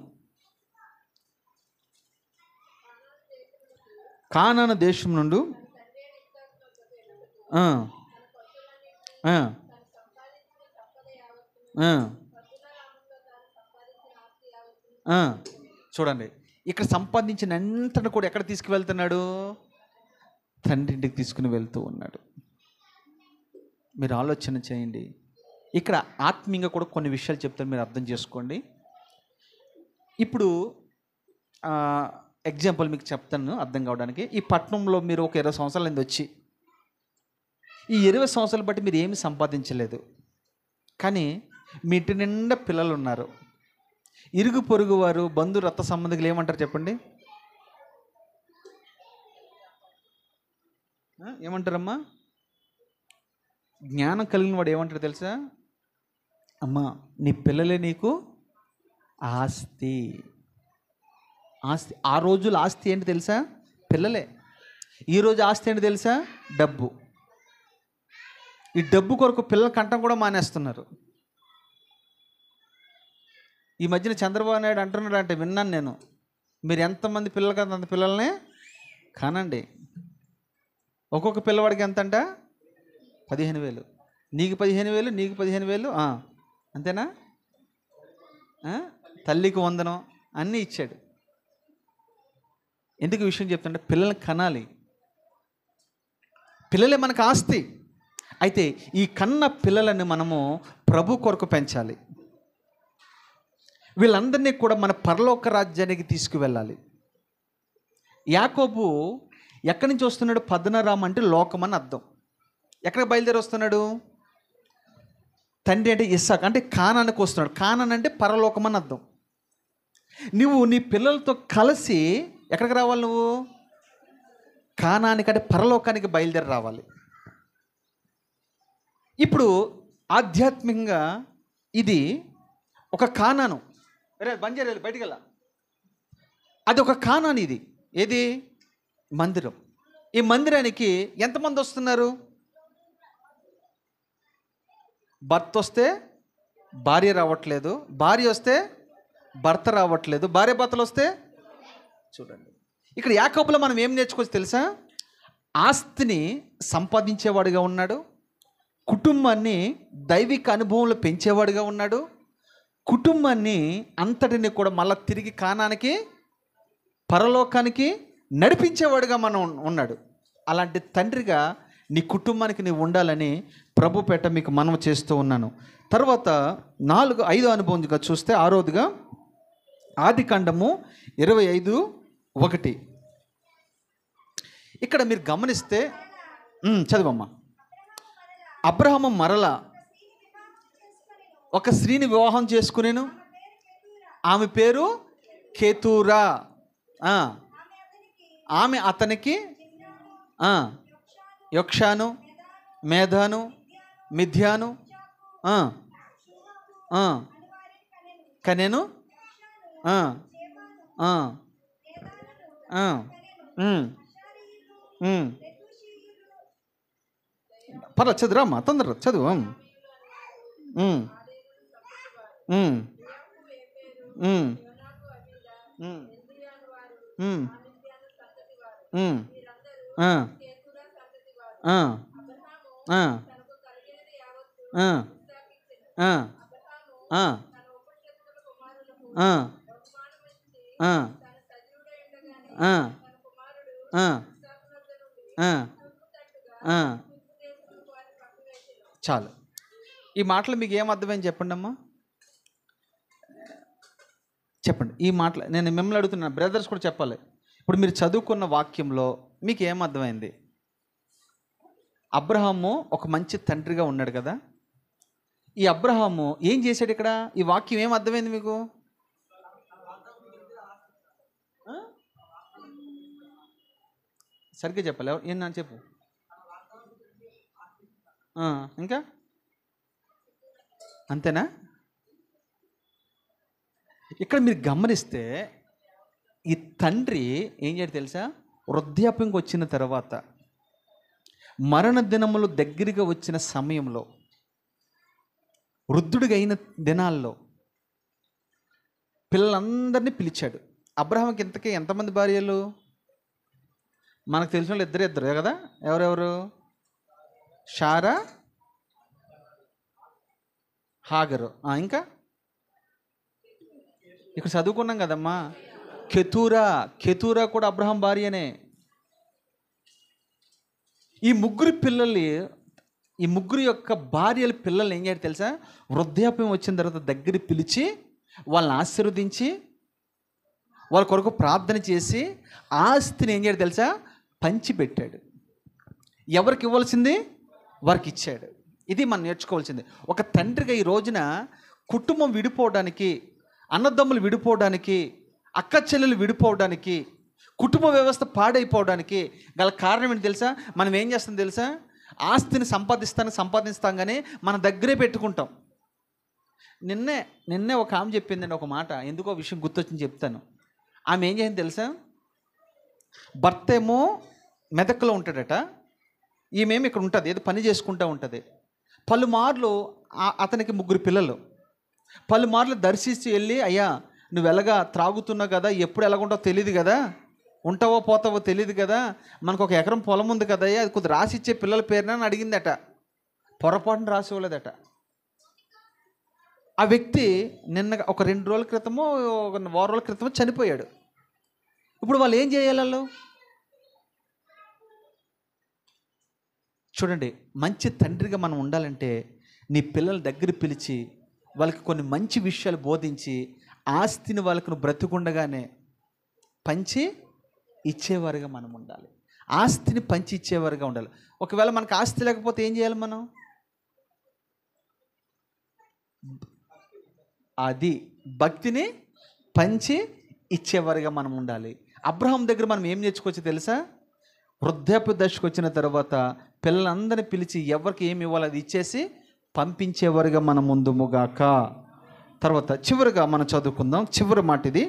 కానాను దేశం నుండి చూడండి, ఇక్కడ సంపాదించిన ఎంతను కూడా ఎక్కడ తీసుకువెళ్తున్నాడు? తండ్రి ఇంటికి తీసుకుని వెళ్తూ ఉన్నాడు. మీరు ఆలోచన చేయండి. ఇక్కడ ఆత్మీయంగా కూడా కొన్ని విషయాలు చెప్తాను, మీరు అర్థం చేసుకోండి. ఇప్పుడు ఎగ్జాంపుల్ మీకు చెప్తాను అర్థం కావడానికి. ఈ పట్టణంలో మీరు ఒక 20 సంవత్సరాల నుండి వచ్చి, ఈ 20 సంవత్సరాలు బట్టి మీరు ఏమి సంపాదించలేదు, కానీ మీ ఇంటి నిండా పిల్లలు ఉన్నారు. ఇరుగు పొరుగు వారు, బంధు రక్త సంబంధికులు ఏమంటారు చెప్పండి? ఏమంటారమ్మా? జ్ఞానం కలిగిన వాడు ఏమంటారు తెలుసా? అమ్మా, నీ పిల్లలే నీకు ఆస్తి. ఆస్తి ఆ రోజుల ఆస్తి ఏంటి తెలుసా? పిల్లలే. ఈరోజు ఆస్తి ఏంటి తెలుసా? డబ్బు. ఈ డబ్బు కొరకు పిల్లల కంటం కూడా మానేస్తున్నారు. ఈ మధ్యన చంద్రబాబు నాయుడు అంటున్నాడు అంటే విన్నాను నేను, మీరు ఎంతమంది పిల్లలు కదా అంత పిల్లల్ని కానండి. ఒక్కొక్క పిల్లవాడికి ఎంత అంట? 15,000. నీకు 15,000, నీకు 15,000. అంతేనా? తల్లికి వందనం అన్నీ ఇచ్చాడు. ఎందుకు విషయం చెప్తుంటే, పిల్లల్ని కనాలి. పిల్లలే మనకు ఆస్తి. అయితే ఈ కన్న పిల్లలను మనము ప్రభు కొరకు పెంచాలి. వీళ్ళందరినీ కూడా మన పరలోక రాజ్యానికి తీసుకువెళ్ళాలి. యాకోబు ఎక్కడి నుంచి వస్తున్నాడు? పద్నరామ అంటే లోకం అని అర్థం. ఎక్కడికి బయలుదేరి వస్తున్నాడు? తండ్రి అంటే ఇస్సాకు అంటే కానానికి వస్తున్నాడు. కానాన్ అంటే పరలోకం అని అర్థం. నువ్వు నీ పిల్లలతో కలిసి ఎక్కడికి రావాలి? నువ్వు కానానికి అంటే పరలోకానికి బయలుదేరి రావాలి. ఇప్పుడు ఆధ్యాత్మికంగా ఇది ఒక కానాను. బంజారా బయటికి వెళ్ళా, అది ఒక కానాను. ఇది ఏది? మందిరం. ఈ మందిరానికి ఎంతమంది వస్తున్నారు? భర్త వస్తే భార్య రావట్లేదు, భార్య వస్తే భర్త రావట్లేదు, భార్య భర్తలు వస్తే చూడండి. ఇక్కడ యాకోబులో మనం ఏం నేర్చుకోవచ్చు తెలుసా? ఆస్తిని సంపాదించేవాడిగా ఉన్నాడు, కుటుంబాన్ని దైవిక అనుభవంలో పెంచేవాడిగా ఉన్నాడు, కుటుంబాన్ని అంతటిని కూడా మళ్ళీ తిరిగి కానానికి పరలోకానికి నడిపించేవాడుగా మనం ఉన్నాడు. అలాంటి తండ్రిగా నీ కుటుంబానికి నీవు ఉండాలని ప్రభు పేట మీకు మనవి చేస్తూ ఉన్నాను. తర్వాత 5వ అనుభవంగా చూస్తే, 6వదిగా ఆదికాండము 25:1. ఇక్కడ మీరు గమనిస్తే, చదవమ్మా. అబ్రహాము మరలా ఒక స్త్రీని వివాహం చేసుకునేను, ఆమె పేరు కేతూరా. ఆమె అతనికి యొక్షాను, మేధాను, మిథ్యాను కనెను. పర్లేదు, చదువురామ్మా, తొందరగా చదువు. చాలు. ఈ మాటలు మీకు ఏం అర్థమైంది చెప్పండి అమ్మా, చెప్పండి. ఈ మాటలు నేను మిమ్మల్ని అడుగుతున్నా, బ్రదర్స్ కూడా చెప్పాలి. ఇప్పుడు మీరు చదువుకున్న వాక్యంలో మీకు ఏం అర్థమైంది? అబ్రహాము ఒక మంచి తండ్రిగా ఉన్నాడు కదా. ఈ అబ్రహాము ఏం చేశాడు ఇక్కడ? ఈ వాక్యం ఏం అర్థమైంది మీకు? సరిగ్గా చెప్పాలి. ఏంటని చెప్పు. ఇంకా అంతేనా? ఇక్కడ మీరు గమనిస్తే ఈ తండ్రి ఏం చేయడు తెలుసా, వృద్ధాప్యంకి వచ్చిన తర్వాత మరణ దినములు దగ్గరగా వచ్చిన సమయంలో, వృద్ధుడిగా అయిన దినాల్లో పిల్లలందరినీ పిలిచాడు. అబ్రహాంకి ఇంతకీ ఎంతమంది భార్యలు? మనకు తెలిసిన వాళ్ళు ఇద్దరే కదా. ఎవరెవరు? షారా, హాగరు, ఇంకా ఇక్కడ చదువుకున్నాం కదమ్మా, కెతూరా కూడా అబ్రహాం భార్యనే. ఈ ముగ్గురు యొక్క భార్యల పిల్లలు ఏం చేయాలి తెలుసా, వృద్ధాప్యం వచ్చిన తర్వాత దగ్గర పిలిచి వాళ్ళని ఆశీర్వదించి వాళ్ళ కొరకు ప్రార్థన చేసి ఆస్తిని ఏం చేయాలి తెలుసా, పంచిపెట్టాడు. ఎవరికి ఇవ్వాల్సింది వారికి ఇచ్చాడు. ఇది మనం నేర్చుకోవాల్సింది. ఒక తండ్రిగా ఈ రోజున కుటుంబం విడిపోవడానికి, అన్నదమ్ములు విడిపోవడానికి, అక్క చెల్లెలు విడిపోవడానికి, కుటుంబ వ్యవస్థ పాడైపోవడానికి గల కారణం ఏంటి తెలుసా? మనం ఏం చేస్తాం తెలుసా, ఆస్తిని సంపాదిస్తాం కానీ మన దగ్గరే పెట్టుకుంటాం. నిన్నే ఒక ఆమె చెప్పిందండి ఒక మాట, ఎందుకో విషయం గుర్తొచ్చింది చెప్తాను. ఆమె ఏం చేసింది తెలుసా, భర్త ఏమో మెదక్లో ఉంటాడట, ఈమెమో ఇక్కడ ఉంటుంది, ఏదో పని చేసుకుంటూ ఉంటుంది. పలుమార్లు అతనికి 3 పిల్లలు. పలుమార్లు దర్శించి వెళ్ళి, అయ్యా నువ్వు ఎలాగా త్రాగుతున్నావు కదా, ఎప్పుడు ఎలాగుంటావో తెలియదు కదా, ఉంటావో పోతావో తెలియదు కదా, మనకు 1 ఎకరం పొలం ఉంది కదా, అది కొద్దిగా రాసిచ్చే పిల్లల పేరున అని అడిగిందట. పొరపాటున రాసి ఇవ్వలేదట. ఆ వ్యక్తి నిన్న ఒక 2 రోజుల క్రితమో 1 వారం రోజుల క్రితమో చనిపోయాడు. ఇప్పుడు వాళ్ళు ఏం చేయాలి? వాళ్ళు చూడండి, మంచి తండ్రిగా మనం ఉండాలంటే నీ పిల్లల దగ్గర పిలిచి వాళ్ళకి కొన్ని మంచి విషయాలు బోధించి ఆస్తిని వాళ్ళకు బ్రతుకుండగానే పంచి ఇచ్చేవారుగా మనం ఉండాలి. ఆస్తిని పంచి ఇచ్చేవారుగా ఉండాలి. ఒకవేళ మనకు ఆస్తి లేకపోతే ఏం చేయాలి మనం? అది భక్తిని పంచి ఇచ్చేవారుగా మనం ఉండాలి. అబ్రహాం దగ్గర మనం ఏం నేర్చుకోవచ్చు తెలుసా? వృద్ధాప్య దశకు వచ్చిన తర్వాత పిల్లలందరినీ పిలిచి ఎవరికి ఏమి ఇవ్వాలి అది ఇచ్చేసి పంపించేవారుగా మనం ముందుముగాక. తర్వాత చివరిగా మనం చదువుకుందాం, చివరి మాట ఇది.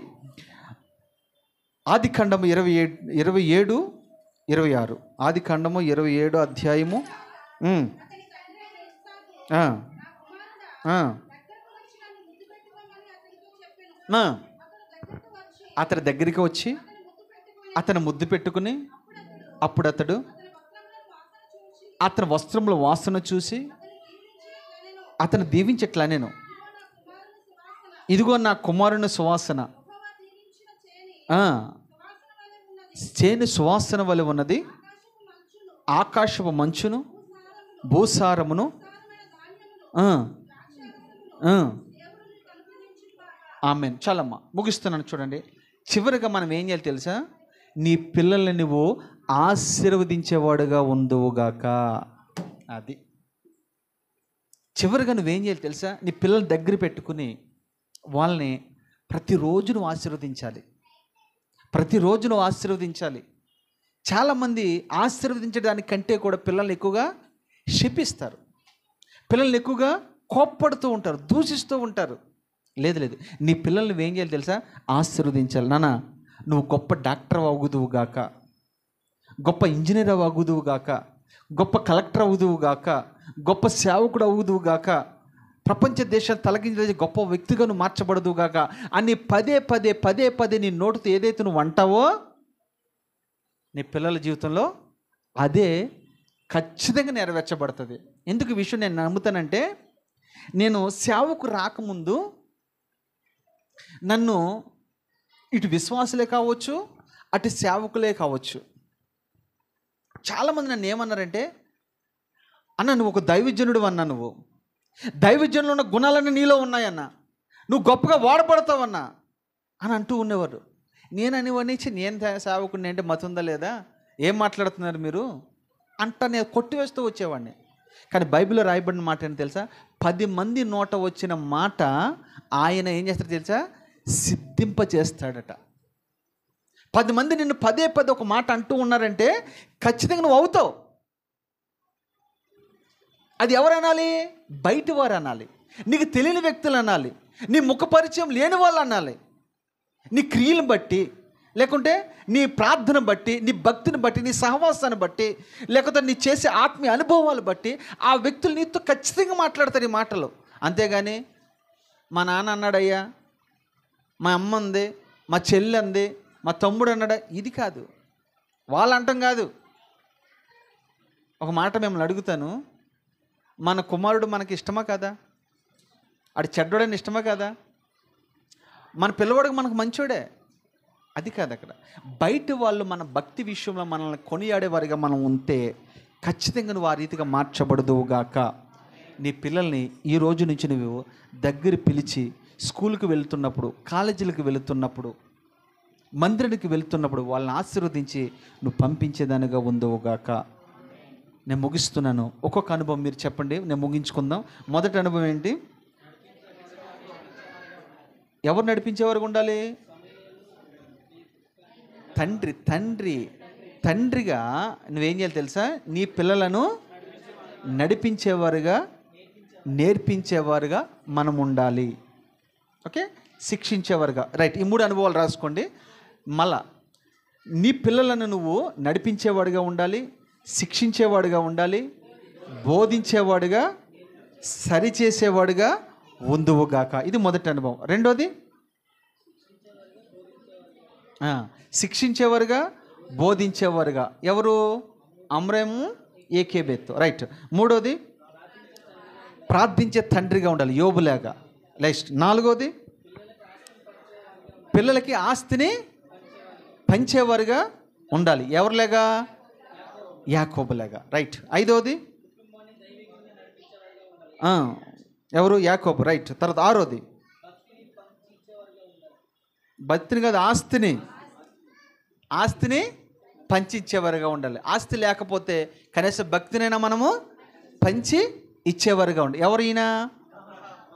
ఆదికాండము 27-26. ఆదికాండము 27 అధ్యాయము. అతని దగ్గరికి వచ్చి అతను ముద్దు పెట్టుకుని, అప్పుడు అతడు అతని వస్త్రంలో వాసన చూసి అతను దీవించట్లా, నేను ఇదిగో నా కుమారుని సువాసన, చేను సువాసన వలె ఉన్నది, ఆకాశపు మంచును భూసారమును ఆమెన్. చాలమ్మా, ముగిస్తున్నాను. చూడండి, చివరిగా మనం ఏం చేయాలి తెలుసా? నీ పిల్లల్ని నువ్వు ఆశీర్వదించేవాడుగా ఉందువుగాక. అది చివరిగా నువ్వేం చేయాలి తెలుసా? నీ పిల్లల దగ్గర పెట్టుకుని వాళ్ళని ప్రతిరోజు నువ్వు ఆశీర్వదించాలి. ప్రతిరోజు నువ్వు ఆశీర్వదించాలి. చాలామంది ఆశీర్వదించడానికంటే కూడా పిల్లల్ని ఎక్కువగా శపిస్తారు, పిల్లల్ని ఎక్కువగా కోప్పడుతూ ఉంటారు, దూషిస్తూ ఉంటారు. లేదు, నీ పిల్లల్ని నువ్వేం చేయాలి తెలుసా? ఆశీర్వదించాలి. నాన్న, నువ్వు గొప్ప డాక్టర్ అవుదువుగాక, గొప్ప ఇంజనీర్ అవుదువుగాక, గొప్ప కలెక్టర్ అవుదువుగాక, గొప్ప సేవకుడు అవుదువుగాక, ప్రపంచ దేశాలు తలగించే గొప్ప వ్యక్తిగా నువ్వు మార్చబడదువుగాక అని పదే నీ నోటితో ఏదైతే నువ్వు అంటావో నీ పిల్లల జీవితంలో అదే ఖచ్చితంగా నెరవేర్చబడుతుంది. ఎందుకు ఈ విషయం నేను నమ్ముతానంటే, నేను సేవకు రాకముందు నన్ను ఇటు విశ్వాసులే కావచ్చు, అటు సేవకులే కావచ్చు, చాలామంది నన్ను ఏమన్నారంటే, అన్న నువ్వు ఒక దైవజనుడు అన్నా, నువ్వు దైవజనులు ఉన్న గుణాలన్నీ నీలో ఉన్నాయన్నా, నువ్వు గొప్పగా వాడబడతావన్నా అని అంటూ ఉండేవారు. నేను అనేవాడిని, నేను సేవకుడిని అంటే మతుందా లేదా, ఏం మాట్లాడుతున్నారు మీరు అంట నేను కొట్టివేస్తూ వచ్చేవాడిని. కానీ బైబిల్లో రాయబడిన మాట ఏంటి తెలుసా? 10 మంది నోట వచ్చిన మాట ఆయన ఏం చేస్తాడు తెలుసా? సిద్ధింపచేస్తాడట. 10 మంది నిన్ను పదే ఒక మాట అంటూ ఉన్నారంటే ఖచ్చితంగా నువ్వు అవుతావు. అది ఎవరు అనాలి? బయట వారు అనాలి, నీకు తెలియని వ్యక్తులు అనాలి, నీ ముఖ పరిచయం లేని వాళ్ళు అనాలి. నీ క్రియలను బట్టి, లేకుంటే నీ ప్రార్థన బట్టి, నీ భక్తిని బట్టి, నీ సహవాసాన్ని బట్టి, లేకపోతే నీ చేసే ఆత్మీయ అనుభవాలు బట్టి ఆ వ్యక్తులు నీతో ఖచ్చితంగా మాట్లాడతారు ఈ మాటలు. అంతేగాని మా నాన్న అన్నాడయ్యా, మా అమ్మ అంది, మా చెల్లి అంది, మా తమ్ముడు అన్నాడా, ఇది కాదు. వాళ్ళు అంటాం కాదు. ఒక మాట మిమ్మల్ని అడుగుతాను, మన కుమారుడు మనకి ఇష్టమా కదా? ఆడు చెడ్డోడని ఇష్టమా కదా? మన పిల్లవాడికి మనకు మంచోడే, అది కాదు. అక్కడ బయట వాళ్ళు మన భక్తి విషయంలో మనల్ని కొనియాడేవారిగా మనం ఉంటే ఖచ్చితంగా నువ్వు ఆ రీతిగా మార్చబడదువుగాక. నీ పిల్లల్ని ఈ రోజు నుంచి నువ్వు దగ్గర పిలిచి స్కూల్కి వెళ్తున్నప్పుడు, కాలేజీలకు వెళుతున్నప్పుడు, మందిరానికి వెళ్తున్నప్పుడు వాళ్ళని ఆశీర్వదించి నువ్వు పంపించేదానిగా ఉందవుగాక. నేను ముగిస్తున్నాను. ఒక్కొక్క అనుభవం మీరు చెప్పండి, నేను ముగించుకుందాం. మొదటి అనుభవం ఏంటి? ఎవరు నడిపించేవారు ఉండాలి? తండ్రిగా నువ్వేం చేయాలి తెలుసా? నీ పిల్లలను నడిపించేవారుగా, నేర్పించేవారుగా మనం ఉండాలి. ఓకే, శిక్షించేవారుగా. రైట్, ఈ 3 అనుభవాలు రాసుకోండి. మళ్ళా నీ పిల్లలను నువ్వు నడిపించేవాడుగా ఉండాలి, శిక్షించేవాడుగా ఉండాలి, బోధించేవాడుగా, సరిచేసేవాడుగా ఉందువుగాక. ఇది మొదటి అనుభవం. రెండోది శిక్షించేవారుగా, బోధించేవారుగా. ఎవరు? అమ్రేము, ఏకేబెత్. రైట్. మూడోది ప్రార్థించే తండ్రిగా ఉండాలి, యోబులాగా. నెక్స్ట్ 4వది పిల్లలకి ఆస్తిని పంచేవారుగా ఉండాలి. ఎవరిలాగా? యాకోబులాగా. రైట్. 5వది ఎవరు? యాకోబు. రైట్. తర్వాత 6వది భక్తిని కాదు, ఆస్తిని పంచిచ్చేవారుగా ఉండాలి. ఆస్తి లేకపోతే కనీసం భక్తినైనా మనము పంచి ఇచ్చేవారుగా ఉండాలి. ఎవరు ఈయన?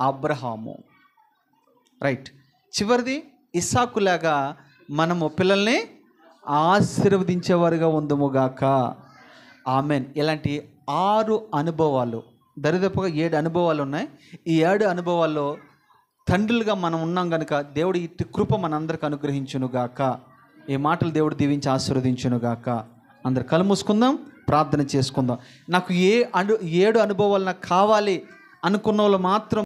అబ్రహాము. రైట్. చివరిది ఇస్సాకులాగా మనము పిల్లల్ని ఆశీర్వదించేవారుగా ఉందముగాక. ఆమెన్. ఇలాంటి 6 అనుభవాలు, దరిదాపుగా 7 అనుభవాలు ఉన్నాయి. ఈ 7 అనుభవాల్లో తండ్రులుగా మనం ఉన్నాం కనుక దేవుడు ఇట్టి కృప మనందరికి అనుగ్రహించునుగాక. ఈ మాటలు దేవుడు దీవించి ఆశీర్వదించునుగాక. అందరు కళ్ళు మూసుకుందాం, ప్రార్థన చేసుకుందాం. నాకు 7 అనుభవాలు నాకు కావాలి అనుకున్న వాళ్ళు మాత్రం